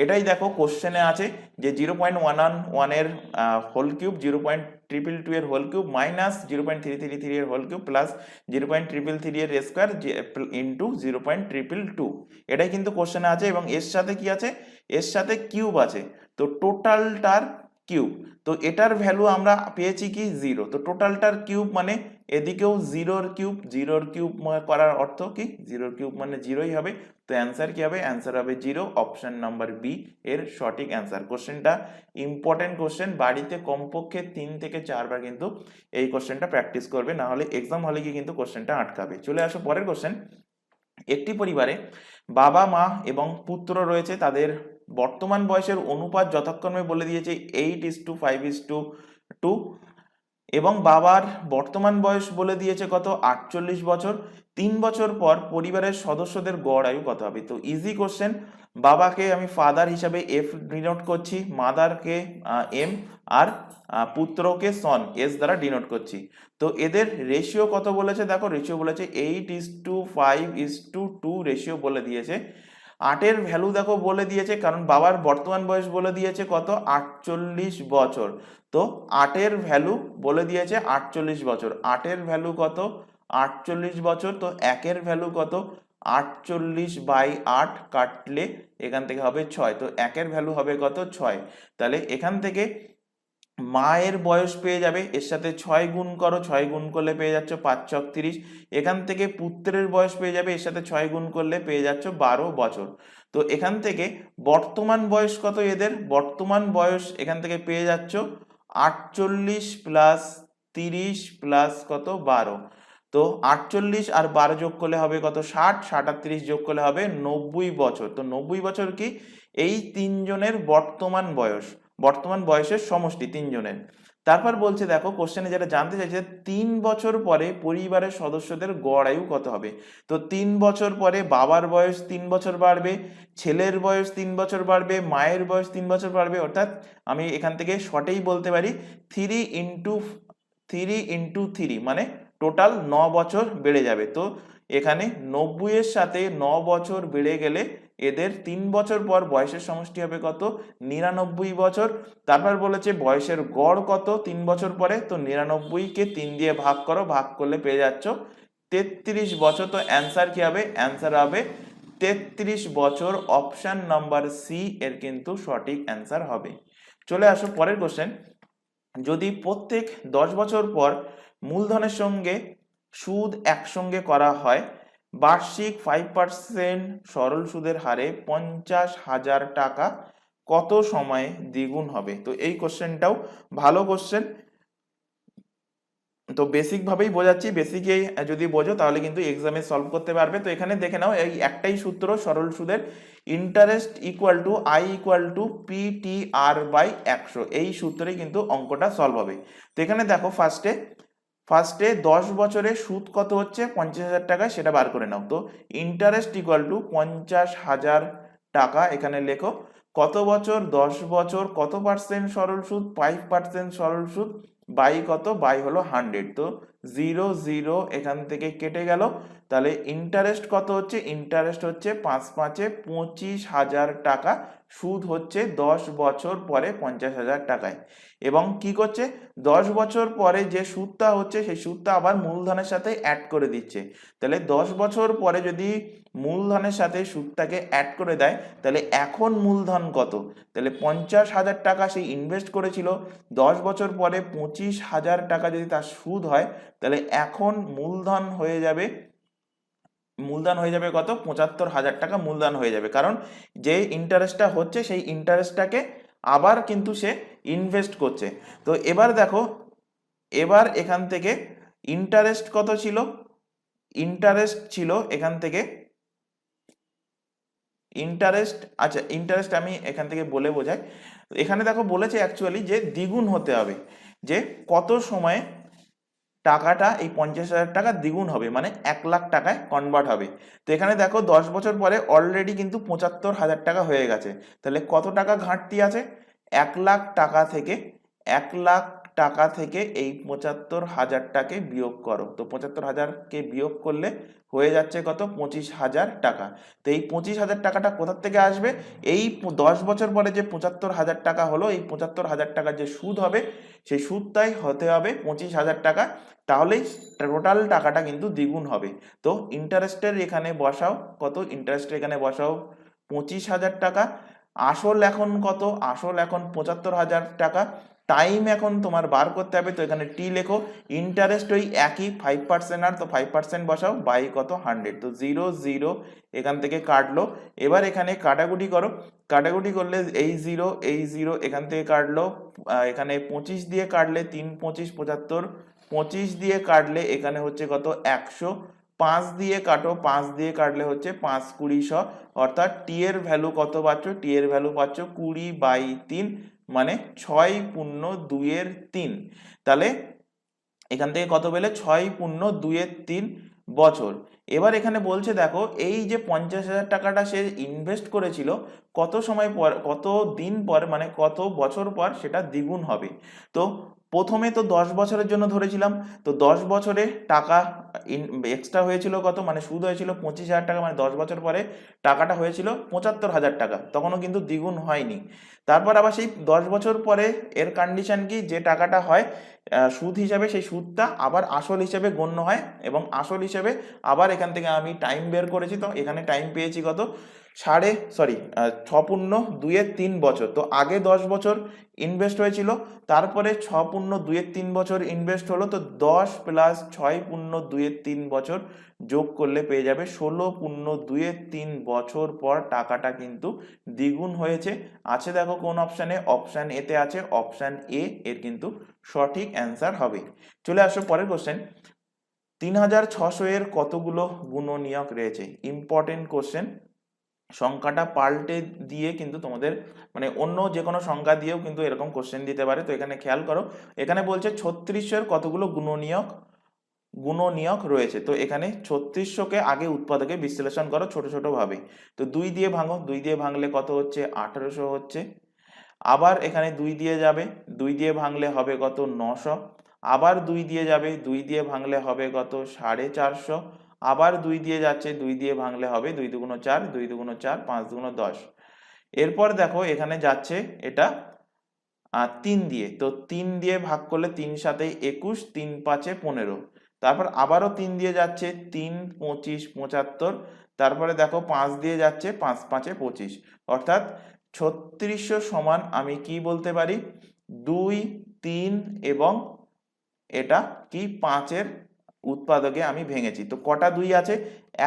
এটাই দেখো কোশ্চেনে আছে যে 0.111 এর হোল কিউব, 0.222 এর হোল কিউব মাইনাস 0.333 এর হোল কিউব প্লাস 0.333 এর স্কোয়ার ইন্টু 0.222। এটাই কিন্তু কোশ্চেনে আছে এবং এর সাথে কি আছে, এর সাথে কিউব আছে, তো টোটালটার কিউব। তো এটার ভ্যালু আমরা পেয়েছি কি 0, তো টোটালটার কিউব মানে এদিকেও 0 কিউব, 0 কিউব করার অর্থ কি 0 কিউব মানে 0ই হবে। তো অ্যান্সার কি হবে, অ্যান্সার হবে 0, অপশন নাম্বার বি এর সঠিক অ্যান্সার। কোশ্চেনটা ইম্পর্টেন্ট কোশ্চেন, বাড়িতে কমপক্ষে 3 থেকে 4 বার কিন্তু এই কোশ্চেনটা প্র্যাকটিস করবে, না হলে এক্সাম হলে গিয়ে কিন্তু কোশ্চেনটা আটকাবে। চলে আসো পরের কোশ্চেন, একটি পরিবারে বাবা মা এবং পুত্র রয়েছে, তাদের বর্তমান বয়সের অনুপাত যথাক্রমে বলে দিয়েছে 8:5:2 এবং বাবার বর্তমান বয়স বলে দিয়েছে কত 48 বছর। 3 বছর পর পরিবারের সদস্যদের গড় আয়ু কত হবে? তো ইজি কোশ্চেন। বাবাকে আমি ফাদার হিসাবে এফ ডিনোট করছি, মাদারকে এম, আর পুত্রকে সন এস দ্বারা ডিনোট করছি। তো এদের রেশিও কত বলেছে? দেখো রেশিও বলেছে 8:5:2 রেশিও বলে দিয়েছে। 8-এর ভ্যালু দেখো বলে দিয়েছে, কারণ বাবার বর্তমান বয়স বলে দিয়েছে কত 48 বছর। তো 8-এর ভ্যালু বলে দিয়েছে 48 বছর। 8-এর ভ্যালু কত 48 বছর। তো 1-এর ভ্যালু কত 48/8 কাটলে এখান থেকে হবে 6। তো 1-এর ভ্যালু হবে কত 6। তাহলে এখান থেকে মায়ের বয়স পেয়ে যাবে, এর সাথে 6 গুণ করো, 6 গুণ করলে পেয়ে যাচ্ছ 5×6 = 30। এখান থেকে পুত্রের বয়স পেয়ে যাবে, এর সাথে 6 গুণ করলে পেয়ে যাচ্ছ 12 বছর। তো এখান থেকে বর্তমান বয়স কত এদের? বর্তমান বয়স এখান থেকে পেয়ে যাচ্ছ 48 + 30 + কত 12। তো 48 আর 12 যোগ করলে হবে কত 60, 60 আর 30 যোগ করলে হবে 90 বছর। তো 90 বছর কি এই তিনজনের বর্তমান বয়স, বর্তমান বয়সের সমষ্টি তিনজনের। তারপর বলছে দেখো কোশ্চেনে যেটা জানতে চাইছে 3 বছর পরে পরিবারের সদস্যদের গড় আয়ু কত হবে? তো 3 বছর পরে বাবার বয়স 3 বছর বাড়বে, ছেলের বয়স 3 বছর বাড়বে, মায়ের বয়স 3 বছর বাড়বে। অর্থাৎ আমি এখান থেকে শর্টেই বলতে পারি 3 × 3 মানে টোটাল 9 বছর বেড়ে যাবে। তো এখানে 90-এর সাথে 9 বছর বেড়ে গেলে এদের 3 বছর পর বয়সের সমষ্টি হবে কত 99 বছর। তারপর বলেছে বয়সের গড় কত 3 বছর পরে। তো 99-কে 3 দিয়ে ভাগ করো, ভাগ করলে পেয়ে যাচ্ছ 33 বছর। তো অ্যান্সার কি হবে? অ্যান্সার হবে 33 বছর। অপশন নাম্বার সি এর কিন্তু সঠিক অ্যান্সার হবে। চলে আসো পরের কোশ্চেন। যদি প্রত্যেক 10 বছর পর মূলধনের সঙ্গে সুদ একসঙ্গে করা হয়, বার্ষিক 5% সরল সুদের হারে 50,000 টাকা কত সময়ে দ্বিগুণ হবে? তো এই কোশ্চেনটাও ভালো কোশ্চেন। তো বেসিক ভাবেই বোঝাচ্ছি, বেসিকে যদি বোঝো তাহলে কিন্তু এক্সামে সলভ করতে পারবে। তো এখানে দেখে নাও এই একটাই সূত্র সরল সুদের, interest equal to I equal to PTR/100। এই সূত্রেই কিন্তু অঙ্কটা সলভ হবে। তো এখানে দেখো ফার্স্টে 10 বছরে সুদ কত হচ্ছে 50,000 টাকা, সেটা বার করে নাও। তো ইন্টারেস্ট ইকুয়াল টু 50,000 টাকা, এখানে লেখো কত বছর 10 বছর, কত পার্সেন্ট সরল সুদ 5% সরল সুদ, বাই কত বাই হলো 100। তো 0 0 এখান থেকে কেটে গেল। তাহলে ইন্টারেস্ট কত হচ্ছে? ইন্টারেস্ট হচ্ছে 5×5 = 25,000 টাকা, সুদ হচ্ছে 10 বছর পরে 50,000 টাকায়। এবং কি করছে 10 বছর পরে যে সুদটা হচ্ছে সেই সুদটা আবার মূলধনের সাথে অ্যাড করে দিচ্ছে। তাহলে 10 বছর পরে যদি মূলধনের সাথে সুদটাকে অ্যাড করে দেয়, তাহলে এখন মূলধন কত? তাহলে 50,000 টাকা সেই ইনভেস্ট করেছিল, 10 বছর পরে 25,000 টাকা যদি তার সুদ হয়, তাহলে এখন মূলধন হয়ে যাবে কত 75,000 টাকা মূলধন হয়ে যাবে। কারণ যে ইন্টারেস্টটা হচ্ছে সেই ইন্টারেস্টটাকে আবার কিন্তু সে ইনভেস্ট করছে। তো এবার দেখো, এবার এখান থেকে ইন্টারেস্ট কত ছিল? ইন্টারেস্ট ছিল এখান থেকে ইন্টারেস্ট আমি এখান থেকে বলে বোঝাই। এখানে দেখো বলেছে অ্যাকচুয়ালি যে দ্বিগুণ হতে হবে, যে কত সময়ে টাকাটা এই 50,000 টাকা দ্বিগুণ হবে, মানে 1 লাখ টাকায় কনভার্ট হবে। তো এখানে দেখো 10 বছর পরে অলরেডি কিন্তু 75,000 টাকা হয়ে গেছে। তাহলে কত টাকা ঘাটতি আছে? 1 লাখ টাকা থেকে 1 লাখ টাকা থেকে এই 75,000 টাকে বিয়োগ করো। তো 75,000কে বিয়োগ করলে হয়ে যাচ্ছে কত 25,000 টাকা। তো এই 25,000 টাকাটা কোথা থেকে আসবে? এই 10 বছর পরে যে 75,000 টাকা হলো, এই 75,000 টাকার যে সুদ হবে সেই সুদটাই হতে হবে 25,000 টাকা। তাহলেই টোটাল টাকাটা কিন্তু দ্বিগুণ হবে। তো ইন্টারেস্টের এখানে বসাও কত, ইন্টারেস্টের এখানে বসাও 25,000 টাকা। আসল এখন কত? আসল এখন 75,000 টাকা। টাইম এখন তোমার বার করতে হবে, তো এখানে টি লেখো। ইন্টারেস্ট ওই একই 5% আর, তো 5% বসাও বাই কত 100। তো 0 0 এখান থেকে কাটলো। এবার এখানে কাটাকুটি করো, কাটাকুটি করলে এই 0 এখান থেকে কাটলো, এখানে 25 দিয়ে কাটলে 3 × 25 = 75, 25 দিয়ে কাটলে এখানে হচ্ছে কত 100, 5 দিয়ে কাটো, 5 দিয়ে কাটলে হচ্ছে 5 20 100, অর্থাৎ টি এর ভ্যালু কত পাচ্ছ, টি এর ভ্যালু পাচ্ছ 20/3, মানে 6×2 তাহলে এখান থেকে কত পেলে 6×2 বছর। এবার এখানে বলছে দেখো এই যে 50,000 টাকাটা সে ইনভেস্ট করেছিল কত সময় পর, কত দিন পর, মানে কত বছর পর সেটা দ্বিগুণ হবে। তো প্রথমে তো 10 বছরের জন্য ধরেছিলাম, তো 10 বছরে টাকা এক্সট্রা হয়েছিল কত, মানে সুদ হয়েছিল 25,000 টাকা, মানে 10 বছর পরে টাকাটা হয়েছিল 75,000 টাকা, তখনও কিন্তু দ্বিগুণ হয়নি। তারপর আবার সেই 10 বছর পরে এর কন্ডিশন কি, যে টাকাটা হয় সুদ হিসাবে সেই সুদটা আবার আসল হিসেবে গণ্য হয়, এবং আসল হিসেবে আবার এখান থেকে আমি টাইম বের করেছি, তো এখানে টাইম পেয়েছি কত, 6.2 বছর। তো আগে 10 বছর ইনভেস্ট হয়েছিল, তারপরে 6.2 বছর ইনভেস্ট হলো, তো 10 + 6.2 বছর যোগ করলে পেয়ে যাবে 16.2 বছর পর টাকাটা কিন্তু দ্বিগুণ হয়েছে। আছে দেখো কোন অপশানে, অপশান এতে আছে, অপশান এ এর কিন্তু সঠিক অ্যান্সার হবে। চলে আসো পরের কোশ্চেন, 3600 এর কতগুলো গুণনীয়ক রয়েছে? ইম্পর্টেন্ট কোশ্চেন, সংখ্যাটা পাল্টে দিয়ে কিন্তু তোমাদের মানে অন্য যে কোনো সংখ্যা দিয়েও কিন্তু এরকম কোশ্চেন দিতে পারে। তো এখানে খেয়াল করো, এখানে বলছে 3600 এর কতগুলো গুণনীয়ক রয়েছে। তো এখানে 3600কে আগে উৎপাদকে বিশ্লেষণ করো ছোট ছোট ভাবে। তো 2 দিয়ে ভাঙো, 2 দিয়ে ভাঙলে কত হচ্ছে, 1800 হচ্ছে। আবার এখানে 2 দিয়ে যাবে, 2 দিয়ে ভাঙলে হবে কত, 900। আবার 2 দিয়ে যাবে, 2 দিয়ে ভাঙলে হবে কত, 450। আবার 2 দিয়ে যাচ্ছে, 2 দিয়ে ভাঙলে হবে 2 দুগুণ 4, 2 দুগুণ 4, 5 দুগুণ 10। এরপর দেখো এখানে যাচ্ছে এটা 3 দিয়ে, তো 3 দিয়ে ভাগ করলে 3 7 21, 3 5 15। তারপর আবারও 3 দিয়ে যাচ্ছে, 3 25 75। তারপরে দেখো 5 দিয়ে যাচ্ছে, 5 5 25, অর্থাৎ 3600 সমান আমি কি বলতে পারি, 2 3 এবং এটা কি 5-এর উৎপাদকে আমি ভেঙেছি। তো কটা 2 আছে,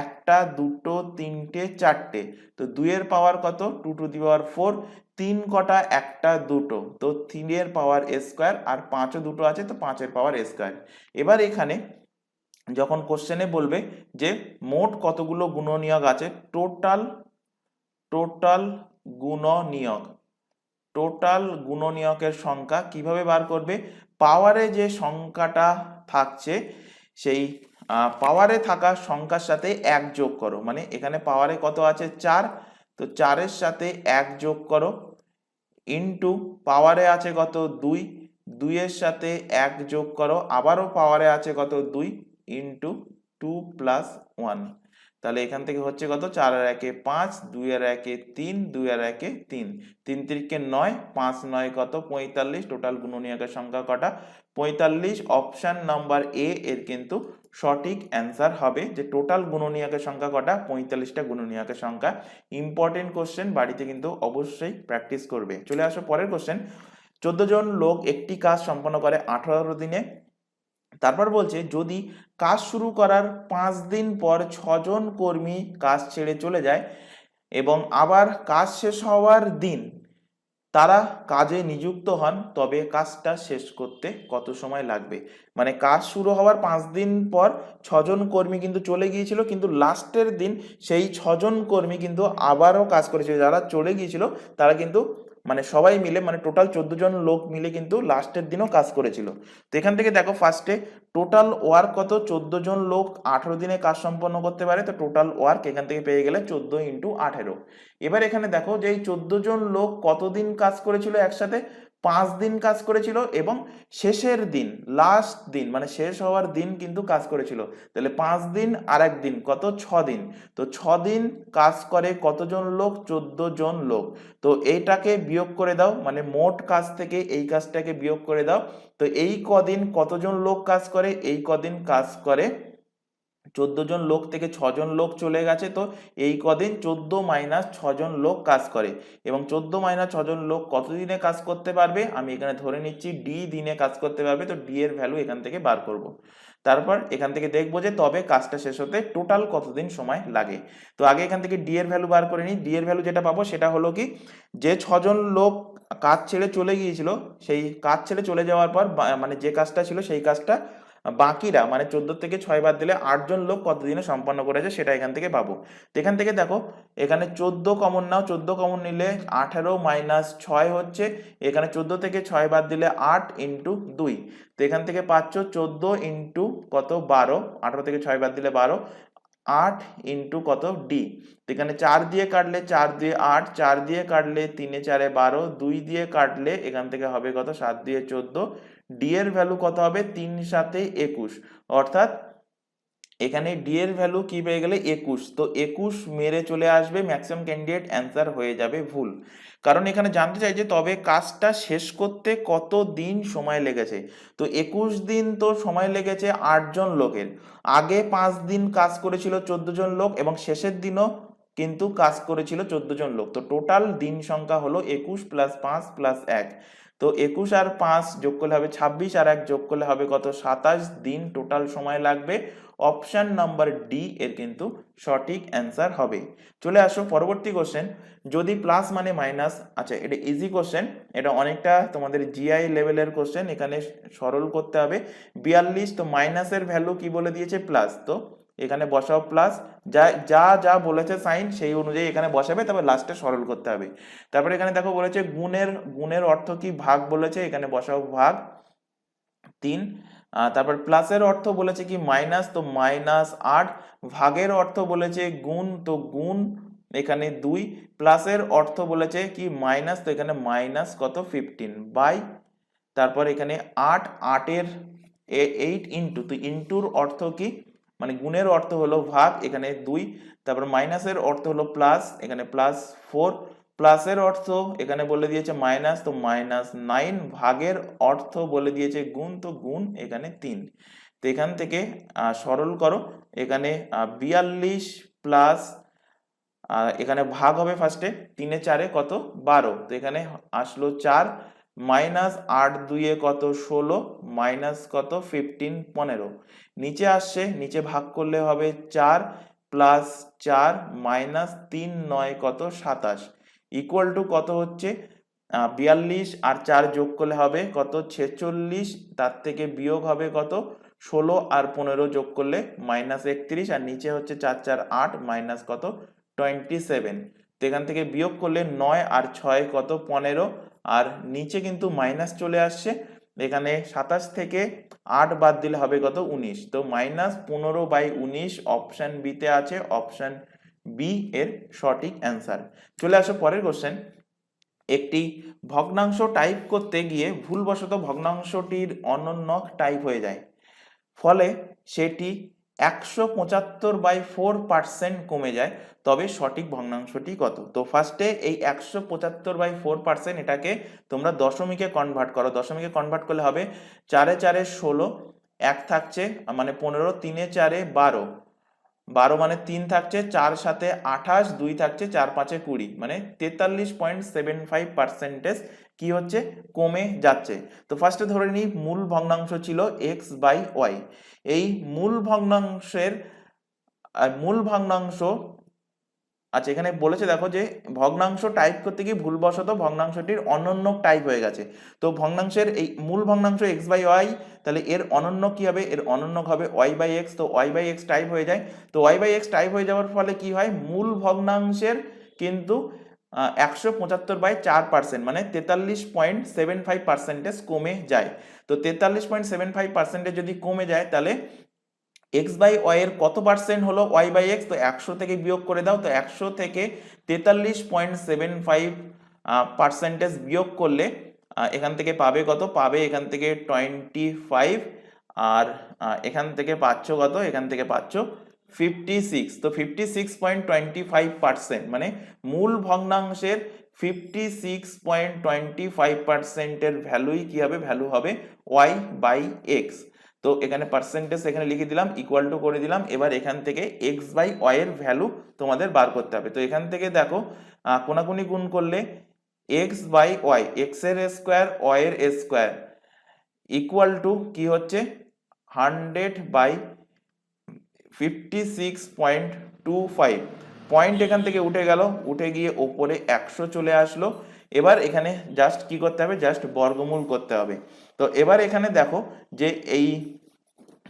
একটা, দুটো, তিনটে, চারটে। তো 2 এর পাওয়ার কত, 2 টু দি পাওয়ার 4। 3 কটা, একটা, দুটো, তো 3 এর পাওয়ার স্কোয়ার, আর 5ও দুটো আছে, তো 5 এর পাওয়ার স্কোয়ার। এবার এখানে যখন কোশ্চেনে বলবে যে মোট কতগুলো গুণনীয়ক আছে, টোটাল গুণনীয়ক, টোটাল গুণনীয়কের সংখ্যা কিভাবে বার করবে, পাওয়ারে যে সংখ্যাটা থাকছে সেই পাওয়ারে থাকা সংখ্যার সাথে 1 যোগ করো, মানে এখানে পাওয়ারে কত আছে 4, তো 4-এর সাথে 1 যোগ করো, ইনটু পাওয়ারে আছে কত 2, 2-এর সাথে 1 যোগ করো, আবারও পাওয়ারে আছে কত 2, ইনটু 2 + 1। তাহলে এখান থেকে হচ্ছে কত, 4 আর 1 5, 2 আর 1 3, 2 আর 1 3, 3 3 9, 5 9 কত 45। টোটাল গুণনীয়কের সংখ্যা কটা, 45। অপশন নাম্বার এ এর কিন্তু সঠিক অ্যান্সার হবে, যে টোটাল গুণনীয়কের সংখ্যা কটা, 45টা গুণনীয়কের সংখ্যা। ইম্পর্টেন্ট কোশ্চেন, বাড়িতে কিন্তু অবশ্যই প্র্যাকটিস করবে। চলে আসো পরের কোশ্চেন, 14 জন লোক একটি কাজ সম্পন্ন করে 18 দিনে। তারপর বলছে যদি কাজ শুরু করার 5 দিন পর 6 জন কর্মী কাজ ছেড়ে চলে যায় এবং আবার কাজ শেষ হওয়ার দিন তারা কাজে নিযুক্ত হন, তবে কাজটা শেষ করতে কত সময় লাগবে? মানে কাজ শুরু হওয়ার 5 দিন পর 6 জন কর্মী কিন্তু চলে গিয়েছিল, কিন্তু লাস্টের দিন সেই 6 জন কর্মী কিন্তু আবারও কাজ করেছিল, যারা চলে গিয়েছিল তারা কিন্তু মানে সবাই মিলে, মানে টোটাল 14 জন লোক মিলে কিন্তু লাস্টের দিনও কাজ করেছিল। তো এখান থেকে দেখো ফার্স্টে টোটাল ওয়ার্ক কত, 14 জন লোক 18 দিনে কাজ সম্পন্ন করতে পারে, তো টোটাল ওয়ার্ক এখান থেকে পেয়ে গেলে 14 × 18। এবার এখানে দেখো যে এই 14 জন লোক কতদিন কাজ করেছিল একসাথে, 5 দিন কাজ করেছিল, এবং শেষের দিন, লাস্ট দিন মানে শেষ হওয়ার দিন কিন্তু কাজ করেছিল। তাহলে 5 দিন আর 1 দিন কত, 6 দিন। তো 6 দিন কাজ করে কতজন লোক, 14 জন লোক। তো এইটাকে বিয়োগ করে দাও, মানে মোট কাজ থেকে এই কাজটাকে বিয়োগ করে দাও। তো এই কদিন কতজন লোক কাজ করে, এই কদিন কাজ করে 14 জন লোক থেকে 6 জন লোক চলে গেছে, তো এই কদিন 14 - 6 জন লোক কাজ করে। এবং 14 - 6 জন লোক কত দিনে কাজ করতে পারবে, আমি এখানে ধরে নিচ্ছি ডি দিনে কাজ করতে পারবে, তো ডি এর ভ্যালু এখান থেকে বার করব। তারপর এখান থেকে দেখবো যে তবে কাজটা শেষ হতে টোটাল কতদিন সময় লাগে। তো আগে এখান থেকে ডি এর ভ্যালু বার করে নিই। ডি এর ভ্যালু যেটা পাবো সেটা হলো কি, যে 6 জন লোক কাজ ছেড়ে চলে গিয়েছিল, সেই কাজ ছেড়ে চলে যাওয়ার পর মানে যে কাজটা ছিল সেই কাজটা বাকিরা মানে 14 থেকে 6 বাদ দিলে 8 জন লোক কতদিনে সম্পন্ন করেছে সেটা এখান থেকে পাবো। তো এখান থেকে দেখো এখানে 14 কমন নাও, 14 কমন নিলে 18 মাইনাস 6 হচ্ছে, এখানে 14 থেকে 6 বাদ দিলে 8 ইন্টু 2, তো এখান থেকে পাচ্ছ 14 ইন্টু কত 12, 18 থেকে 6 বাদ দিলে 12, 8 ইন্টু কত ডি, তো এখানে 4 দিয়ে কাটলে 4 দিয়ে 8, 4 দিয়ে কাটলে 3 এ 4 এ 12, 2 দিয়ে কাটলে এখান থেকে হবে কত 7 দিয়ে 14, ডি এর ভ্যালু কত হবে 3 7 21, অর্থাৎ এখানে ডি এর ভ্যালু কি পেয়ে গেলে 21, তো 21 মেরে চলে আসবে, ম্যাক্সিমাম ক্যান্ডিডেট অ্যান্সার হয়ে যাবে ভুল। কারণ এখানে জানতে চাই যে তবে কাজটা শেষ করতে কত দিন সময় লেগেছে, তো 21 দিন তো সময় লেগেছে 8 জন লোকের, আগে 5 দিন কাজ করেছিল 14 জন লোক এবং শেষের দিনও কিন্তু কাজ করেছিল 14 জন লোক, তো টোটাল দিন সংখ্যা হলো 21 প্লাস 5 প্লাস 1, তো 21 আর 5 যোগ করলে হবে 26 আর 1 যোগ করলে হবে কত 27 দিন টোটাল সময় লাগবে। অপশন নাম্বার ডি এর কিন্তু সঠিক অ্যান্সার হবে। চলে আসো পরবর্তী কোশ্চেন, যদি প্লাস মানে মাইনাস, আচ্ছা এটা ইজি কোশ্চেন, এটা অনেকটা তোমাদের জিআই লেভেলের কোশ্চেন, এখানে সরল করতে হবে। 42, তো মাইনাসের ভ্যালু কি বলে দিয়েছে প্লাস, তো এখানে বসাও প্লাস, যা যা যা বলেছে সাইন সেই অনুযায়ী এখানে বসাবে, তবে লাস্টে সরল করতে হবে। তারপরে এখানে দেখো বলেছে গুণের, গুণের অর্থ কি ভাগ বলেছে, এখানে বসাও ভাগ 3, তারপর প্লাসের অর্থ বলেছে কি মাইনাস, তো মাইনাস 8, ভাগের অর্থ বলেছে গুণ, তো গুণ এখানে 2, প্লাসের অর্থ বলেছে কি মাইনাস, তো এখানে মাইনাস কত 15 বাই, তারপর এখানে 8, 8 এর 8 ইন্টু, তো ইন্টুর অর্থ কি মানে গুণের অর্থ হলো ভাগ, এখানে 2, তারপর মাইনাসের অর্থ হলো প্লাস, এখানে প্লাস 4, প্লাসের অর্থ এখানে বলে দিয়েছে মাইনাস, তো মাইনাস 9, ভাগের অর্থ বলে দিয়েছে গুণ, তো গুণ এখানে 3, তো এখান থেকে সরল করো, এখানে 42 প্লাস এখানে ভাগ হবে ফার্স্টে 3 এ 4 এ কত 12, তো এখানে আসলো 4, মাইনাস 8 2 এ কত 16, মাইনাস কত 15 15, নিচে আসছে, নিচে ভাগ করলে হবে 4 প্লাস 4 মাইনাস 3 9 কত 27, ইকুয়াল টু কত হচ্ছে 42 আর 4 যোগ করলে হবে কত 46, তার থেকে বিয়োগ হবে কত 16 আর 15 যোগ করলে মাইনাস 31, আর নিচে হচ্ছে 4 4 8 মাইনাস কত 27, তো এখান থেকে বিয়োগ করলে 9 আর 6 কত 15, আর নিচে কিন্তু মাইনাস চলে আসছে, এখানে 27 থেকে 8 বাদ দিলে হবে কত 19, তো মাইনাস 15/19 অপশন বি তে আছে, অপশন বি এর সঠিক অ্যান্সার। চলে আসো পরের কোশ্চেন, একটি ভগ্নাংশ টাইপ করতে গিয়ে ভুলবশত ভগ্নাংশটির অনন্য টাইপ হয়ে যায়, ফলে সেটি 175/4% কমে যায়, তবে সঠিক ভগ্নাংশটি কত। তো ফার্স্টে এই 175/4% এটাকে তোমরা দশমিকে কনভার্ট করো, দশমিকে কনভার্ট করলে হবে 4 এ 4 এ 16, 1 থাকছে মানে 15, 3 এ 4 এ 12, 12 মানে 3 থাকছে, 4 সাথে 28, 2 থাকছে, 4 5 এ 20, মানে 43.75% কি হচ্ছে কমে যাচ্ছে। তো ফার্স্টে ধরে নিই মূল ভগ্নাংশ ছিল x/y, এই মূল ভগ্নাংশের মূল ভগ্নাংশ, আচ্ছা এখানে বলেছে দেখো যে ভগ্নাংশ টাইপ করতে গিয়ে ভুলবশত ভগ্নাংশটির অনন্য টাইপ হয়ে গেছে, তো ভগ্নাংশের এই মূল ভগ্নাংশ x/y, তাহলে এর অনন্য কি হবে, এর অনন্য হবে y/x, তো y/x টাইপ হয়ে যায়, তো y/x টাইপ হয়ে যাওয়ার ফলে কি হয় মূল ভগ্নাংশের কিন্তু 175/4% মানে 43.75% কমে যায়, তো 43.75% যদি কমে যায় তাহলে x/y এর কত পার্সেন্ট হলো y/x, তো 100 থেকে বিয়োগ করে দাও, তো 100 থেকে 43.75% বিয়োগ করলে এখান থেকে পাবে কত, পাবে এখান থেকে 25, আর এখান থেকে পাচ্ছ কত, এখান থেকে পাচ্ছ 56, তো 56.25% মানে মূল ভগ্নাংশের 56.25% এর ভ্যালুই কি হবে, ভ্যালু হবে y/x, তো এখানে পার্সেন্টেজ এখানে লিখে দিলাম, ইকুয়াল টু করে দিলাম, এবার এখান থেকে x/y এর ভ্যালু তোমাদের বার করতে হবে। তো এখান থেকে দেখো কোনাকুনি গুণ করলে x/y, x এর স্কোয়ার y এর স্কোয়ার ইকুয়াল টু কি হচ্ছে 100/56.25, পয়েন্ট এখান থেকে উঠে গেল, উঠে গিয়ে ওপরে 100 চলে আসলো, এবার এখানে জাস্ট কি করতে হবে, জাস্ট বর্গমূল করতে হবে। তো এবার এখানে দেখো যে এই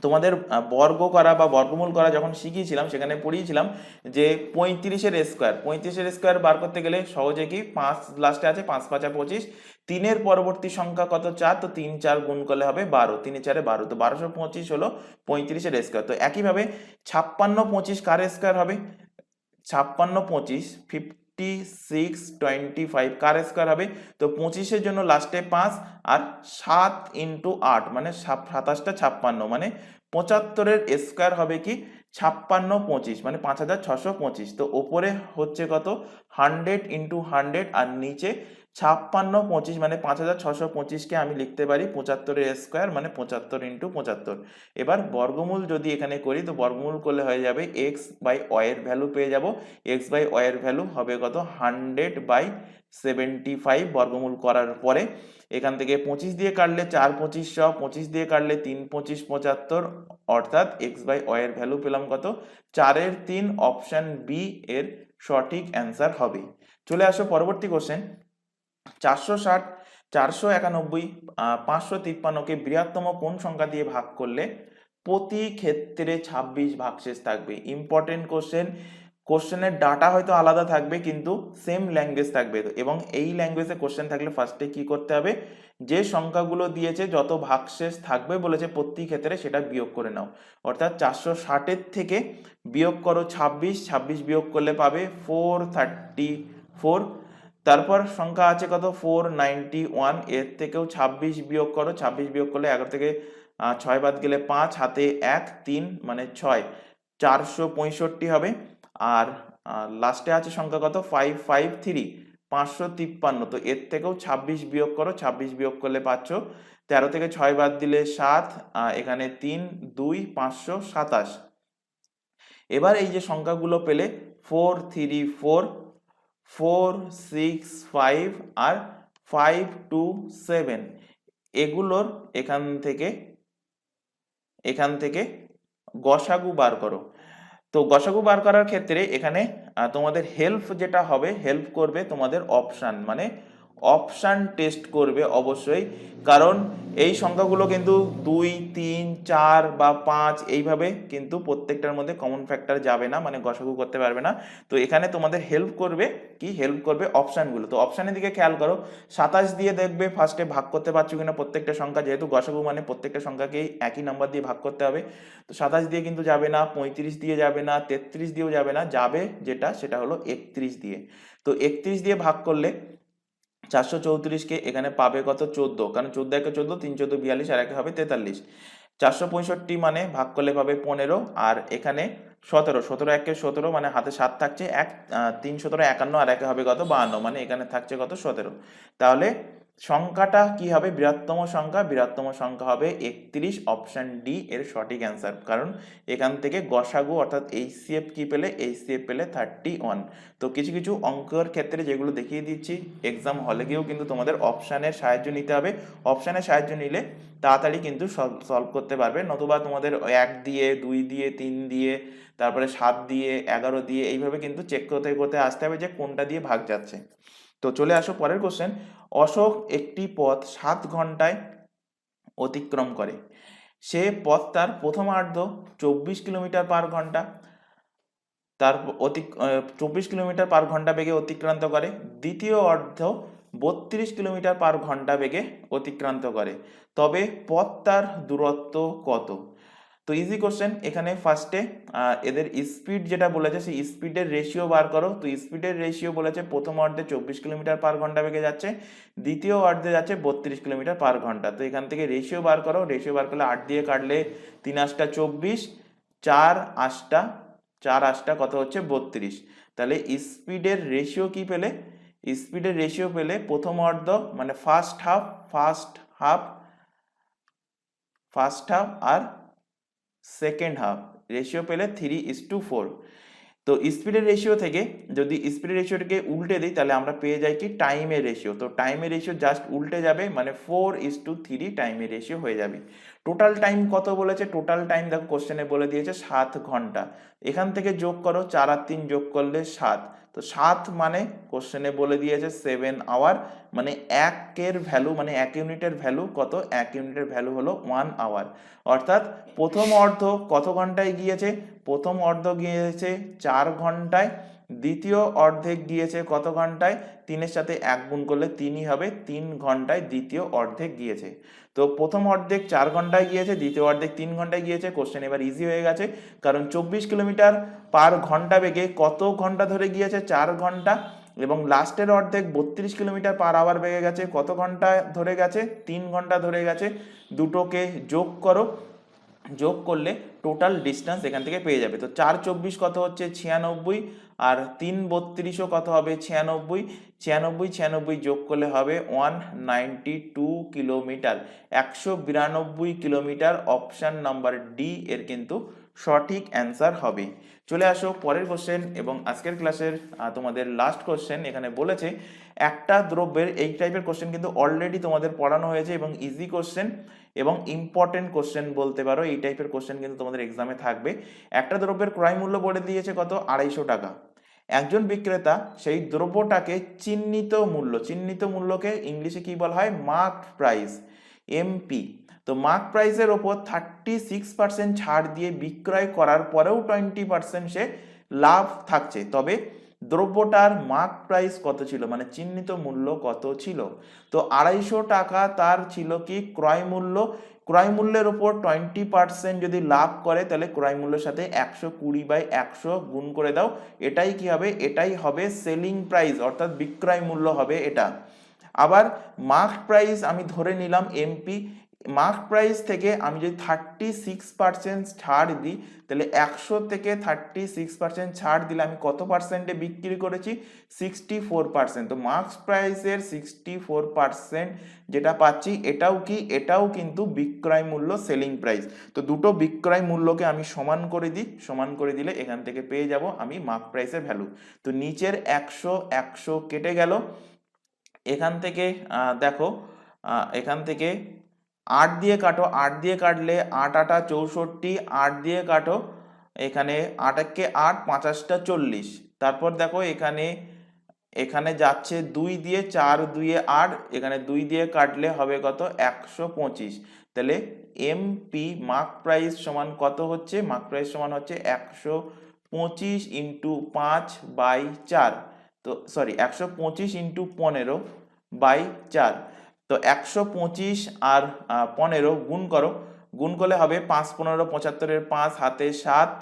তোমাদের বর্গ করা বা বর্গমূল করা যখন শিখিয়েছিলাম সেখানে পড়িয়েছিলাম যে 35-এর স্কোয়ার, 35-এর স্কোয়ার বার করতে গেলে সহজে কি 5 লাস্টে আছে, 5 5 25, 3-এর পরবর্তী সংখ্যা কত 4, তো 3 4 গুণ করলে হবে 12, 3 4 12, তো 1225 হলো 35-এর স্কোয়ার। তো একইভাবে 56 25 কার স্কোয়ার হবে? 56 25 56 25 কার স্কোয়ার হবে? তো 25-এর জন্য লাস্টে 5 আর 7 ইন্টু 8 মানে 27টা 56, মানে 75-এর স্কোয়ার হবে কি 56 25 মানে 5625। তো ওপরে হচ্ছে কত 100 ইন্টু 100 আর নিচে 56 25 মানে 5625কে আমি লিখতে পারি 75-এর স্কোয়ার মানে 75 ইন্টু 75। এবার বর্গমূল যদি এখানে করি তো বর্গমূল করলে হয়ে যাবে এক্স বাই ওয়াই এর ভ্যালু পেয়ে যাব। এক্স বাই ওয়াই এর ভ্যালু হবে কত 100/75 বর্গমূল করার পরে এখান থেকে 25 দিয়ে কাটলে 4 2500, 25 দিয়ে কাটলে 3 25 75, অর্থাৎ এক্স বাই ওয়াই এর ভ্যালু পেলাম কত 4-এর 3, অপশন বি এর সঠিক অ্যান্সার হবে। চলে আসো পরবর্তী কোশ্চেন। 460 491 553কে বৃহত্তম কোন সংখ্যা দিয়ে ভাগ করলে প্রতি ক্ষেত্রে 26 ভাগশেষ থাকবে? Important question. কোশ্চেনের ডাটা হয়তো আলাদা থাকবে কিন্তু সেম ল্যাঙ্গুয়েজ থাকবে, এবং এই ল্যাঙ্গুয়েজে কোশ্চেন থাকলে ফার্স্টে কি করতে হবে, যে সংখ্যাগুলো দিয়েছে যত ভাগশেষ থাকবে বলেছে প্রতি ক্ষেত্রে সেটা বিয়োগ করে নাও। অর্থাৎ 460-এর থেকে বিয়োগ করো 26, 26 বিয়োগ করলে পাবে 434। তারপর সংখ্যা আছে কত 491, এর থেকেও 26 বিয়োগ করো, 26 বিয়োগ করলে 11 থেকে 6 বাদ গেলে 5, হাতে 1 3 মানে 6, 465 হবে। আর লাস্টে আছে সংখ্যা কত 553, 553, তো এর থেকেও 26 বিয়োগ করো, 26 বিয়োগ করলে পাচ্ছ 13 থেকে 6 বাদ দিলে 7, এখানে 3 2 527। এবার এই যে সংখ্যাগুলো পেলে 434, 465 আর 527, এগুলোর এখান থেকে গসাগু বার করো। তো গসাগু বার করার ক্ষেত্রে এখানে তোমাদের হেল্প যেটা হবে, হেল্প করবে তোমাদের অপশান, মানে অপশান টেস্ট করবে অবশ্যই, কারণ এই সংখ্যাগুলো কিন্তু 2 3 4 বা 5 এইভাবে কিন্তু প্রত্যেকটার মধ্যে কমন ফ্যাক্টর যাবে না, মানে গসাগু করতে পারবে না। তো এখানে তোমাদের হেল্প করবে কি, হেল্প করবে অপশানগুলো। তো অপশানের দিকে খেয়াল করো, 27 দিয়ে দেখবে ফার্স্টে ভাগ করতে পারছো কিনা প্রত্যেকটা সংখ্যা, যেহেতু গসাগু মানে প্রত্যেকটা সংখ্যাকেই একই নাম্বার দিয়ে ভাগ করতে হবে। তো 27 দিয়ে কিন্তু যাবে না, 35 দিয়ে যাবে না, 33 দিয়েও যাবে না, যাবে যেটা সেটা হলো 31 দিয়ে। তো 31 দিয়ে ভাগ করলে 434-কে এখানে পাবে কত 14, কারণ 14 একে 14, 3 14 42 আর একে হবে 43। 465 মানে ভাগ করলে পাবে 15, আর এখানে 17, 17 একে 17 মানে হাতে 7 থাকছে, 3 17 51 আর একে হবে কত 52, মানে এখানে থাকছে কত 17। তাহলে সংখ্যাটা কি হবে, বৃহত্তম সংখ্যা, বৃহত্তম সংখ্যা হবে 31, অপশন ডি এর সঠিক অ্যান্সার, কারণ এখান থেকে গসাগু অর্থাৎ এইচসিএফ কি পেলে, এইচসিএফ পেলে 31। তো কিছু কিছু অঙ্কের ক্ষেত্রে যেগুলো দেখিয়ে দিচ্ছি এক্সাম হলে গিয়েও কিন্তু তোমাদের অপশানের সাহায্য নিতে হবে, অপশানের সাহায্য নিলে তাড়াতাড়ি কিন্তু সলভ করতে পারবে, নতুবা তোমাদের 1 দিয়ে 2 দিয়ে 3 দিয়ে তারপরে 7 দিয়ে 11 দিয়ে এইভাবে কিন্তু চেক করতে করতে আসতে হবে যে কোনটা দিয়ে ভাগ যাচ্ছে। তো চলে আসো পরের কোশ্চেন। অশোক একটি পথ 7 ঘন্টায় অতিক্রম করে, সে পথ তার প্রথমার্ধ 24 কিলোমিটার পার ঘন্টা, তার 24 কিলোমিটার পার ঘন্টা বেগে অতিক্রান্ত করে, দ্বিতীয় অর্ধ 32 কিলোমিটার পার ঘন্টা বেগে অতিক্রান্ত করে, তবে পথটার দূরত্ব কত? তো ইজি কোশ্চেন। এখানে ফার্স্টে এদের স্পিড যেটা বলেছে সেই স্পিডের রেশিও বার করো। তো স্পিডের রেশিও বলেছে প্রথম অর্ধে 24 কিলোমিটার পার ঘন্টা বেগে যাচ্ছে, দ্বিতীয় অর্ধে যাচ্ছে 32 কিলোমিটার পার ঘন্টা। তো এখান থেকে রেশিও বার করো, রেশিও বার করলে 8 দিয়ে কাটলে 3 8 24, 4 8 কত হচ্ছে 32। তাহলে স্পিডের রেশিও কি পেলে, স্পিডের রেশিও পেলে প্রথম অর্ধ মানে ফার্স্ট হাফ আর সেকেন্ড হাফ রেশিও পেলে 3:4। তো স্পিডের রেশিও থেকে যদি স্পিডের রেশিওটাকে উল্টে দিই তাহলে আমরা পেয়ে যাই কি টাইমের রেশিও। তো টাইমের রেশিও জাস্ট উল্টে যাবে, মানে 4:3 টাইমের রেশিও হয়ে যাবে। টোটাল টাইম কত বলেছে, টোটাল টাইম দেখো কোশ্চেনে বলে দিয়েছে 7 ঘন্টা। এখান থেকে যোগ করো, 4 আর 3 যোগ করলে 7, তো 7 মানে কোশ্চেনে বলে দিয়েছে 7 আওয়ার, মানে একের ভ্যালু মানে 1 ইউনিটের ভ্যালু কত, 1 ইউনিটের ভ্যালু হলো 1 আওয়ার। অর্থাৎ প্রথম অর্ধ কত ঘন্টায় গিয়েছে, প্রথম অর্ধ গিয়েছে 4 ঘন্টায়, দ্বিতীয় অর্ধেক গিয়েছে কত ঘন্টায়, 3-এর সাথে 1 গুণ করলে 3ই হবে, 3 ঘন্টায় দ্বিতীয় অর্ধেক গিয়েছে। তো প্রথম অর্ধেক 4 ঘন্টায় গিয়েছে, দ্বিতীয় অর্ধেক 3 ঘন্টায় গিয়েছে। কোশ্চেন এবার ইজি হয়ে গেছে, কারণ 24 কিলোমিটার পার ঘন্টা বেগে কত ঘন্টা ধরে গিয়েছে, 4 ঘন্টা, এবং লাস্টের অর্ধেক 32 কিলোমিটার পার আওয়ার বেগে গেছে, কত ঘন্টা ধরে গেছে, 3 ঘন্টা ধরে গেছে। দুটোকে যোগ করো, যোগ করলে টোটাল ডিস্টেন্স এখান থেকে পেয়ে যাবে। তো 4-24 কত হচ্ছে 96, আর 3-32ও কত হবে 96, 96 যোগ করলে হবে 192 kilometre, 192 kilometre. Option number D এর কিন্তু সঠিক অ্যান্সার হবে। চলে আসো পরের কোশ্চেন এবং আজকের ক্লাসের তোমাদের লাস্ট কোশ্চেন। এখানে বলেছে একটা দ্রব্যের, এই টাইপের কোশ্চেন কিন্তু অলরেডি তোমাদের পড়ানো হয়েছে এবং ইজি কোশ্চেন এবং ইম্পর্টেন্ট কোশ্চেন বলতে পারো, এই টাইপের কোশ্চেন কিন্তু তোমাদের এক্সামে থাকবে। একটা দ্রব্যের ক্রয় মূল্য বলে দিয়েছে কত, 250 টাকা। একজন বিক্রেতা সেই দ্রব্যটাকে চিহ্নিত মূল্য, চিহ্নিত মূল্যকে ইংলিশে কি বলা হয়, মার্ক প্রাইস, এমপি। তো মার্ক প্রাইসের ওপর 36% ছাড় দিয়ে বিক্রয় করার পরেও 20% সে লাভ থাকছে, তবে দ্রব্যটার মার্ক প্রাইস কত ছিল, মানে চিহ্নিত মূল্য কত ছিল। তো 250 টাকা তার ছিল কি ক্রয় মূল্য, ক্রয় মূল্যের উপর 20% যদি লাভ করে তাহলে ক্রয় মূল্যের সাথে 120/100 গুণ করে দাও, এটাই কি হবে, এটাই হবে সেলিং প্রাইস, অর্থাৎ বিক্রয় মূল্য হবে এটা। আবার মার্ক প্রাইস আমি ধরে নিলাম এমপি, মার্ক প্রাইস থেকে আমি যদি 36% ছাড় দিই, তাহলে 100 থেকে 36% ছাড় দিলে আমি কত পার্সেন্টে বিক্রি করেছি, 64%। তো মার্ক প্রাইসের 64% যেটা পাচ্ছি, এটাও কি, এটাও কিন্তু বিক্রয় মূল্য, সেলিং প্রাইস। তো দুটো বিক্রয় মূল্যকে আমি সমান করে দিই, সমান করে দিলে এখান থেকে পেয়ে যাব আমি মার্ক প্রাইসের ভ্যালু। তো নিচের 100 কেটে গেল, এখান থেকে দেখো, এখান থেকে 8 দিয়ে কাটো, 8 দিয়ে কাটলে 8 8 64, 8 দিয়ে কাটো, এখানে 8 কে 8, 5 40। তারপর দেখো এখানে, এখানে যাচ্ছে 2 দিয়ে, 4 2 8, এখানে 2 দিয়ে কাটলে হবে কত, 125। তাহলে এমপি মার্ক প্রাইস সমান কত হচ্ছে, মার্ক প্রাইস সমান হচ্ছে 125 × 5/4, তো সরি 125 × 15/4। তো 125 আর 15 গুণ করো, গুণ করলে হবে 5 15 75 5 হাতে 7,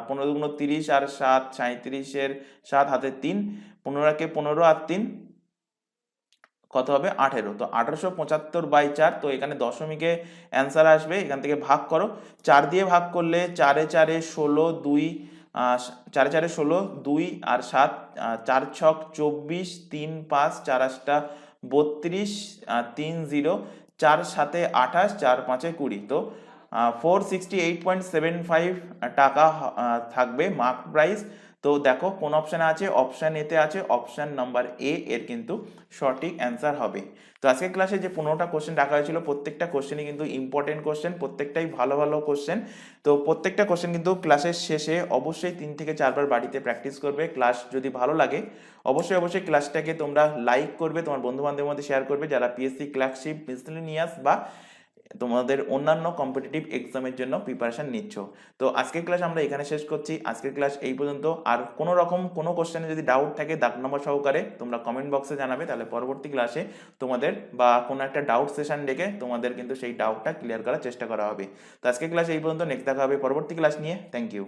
15 × 30 আর 7 37 7 হাতে 3, 15 কে 15 আর 3 কত হবে 18। তো 1875/4, তো এখানে দশমিকে অ্যান্সার আসবে, এখান থেকে ভাগ করো, 4 দিয়ে ভাগ করলে 4 এ 4 এ 16, 2 4 এ 4 এ 16, 2 আর 7, 4 6 24, 3 5 4 8 32, 3 0, 4 7 28, 4 5 20। তো 468.75 টাকা থাকবে মার্ক প্রাইস। তো দেখো কোন অপশানে আছে, অপশান এতে আছে, অপশান নাম্বার এ এর কিন্তু সঠিক অ্যান্সার হবে। তো আজকের ক্লাসে যে 15টা কোশ্চেন রাখা হয়েছিল, প্রত্যেকটা কোশ্চেনই কিন্তু ইম্পর্টেন্ট কোশ্চেন, প্রত্যেকটাই ভালো ভালো কোশ্চেন। তো প্রত্যেকটা কোশ্চেন কিন্তু ক্লাসের শেষে অবশ্যই 3 থেকে 4 বার বাড়িতে প্র্যাকটিস করবে। ক্লাস যদি ভালো লাগে অবশ্যই ক্লাসটাকে তোমরা লাইক করবে, তোমার বন্ধু বান্ধবের মধ্যে শেয়ার করবে যারা পিএসসি ক্লার্কশিপ, মিসেলেনিয়াস বা তোমাদের অন্যান্য কম্পিটিটিভ এক্সামের জন্য প্রিপারেশন নিচ্ছ। তো আজকের ক্লাস আমরা এখানে শেষ করছি, আজকের ক্লাস এই পর্যন্ত। আর কোনো রকম কোনো কোশ্চেনে যদি ডাউট থাকে দাগ নম্বর সহকারে তোমরা কমেন্ট বক্সে জানাবে, তাহলে পরবর্তী ক্লাসে তোমাদের বা কোনো একটা ডাউট সেশন ডেকে তোমাদের কিন্তু সেই ডাউটটা ক্লিয়ার করার চেষ্টা করা হবে। তো আজকের ক্লাস এই পর্যন্ত, নেক্সট দেখা হবে পরবর্তী ক্লাস নিয়ে। Thank you.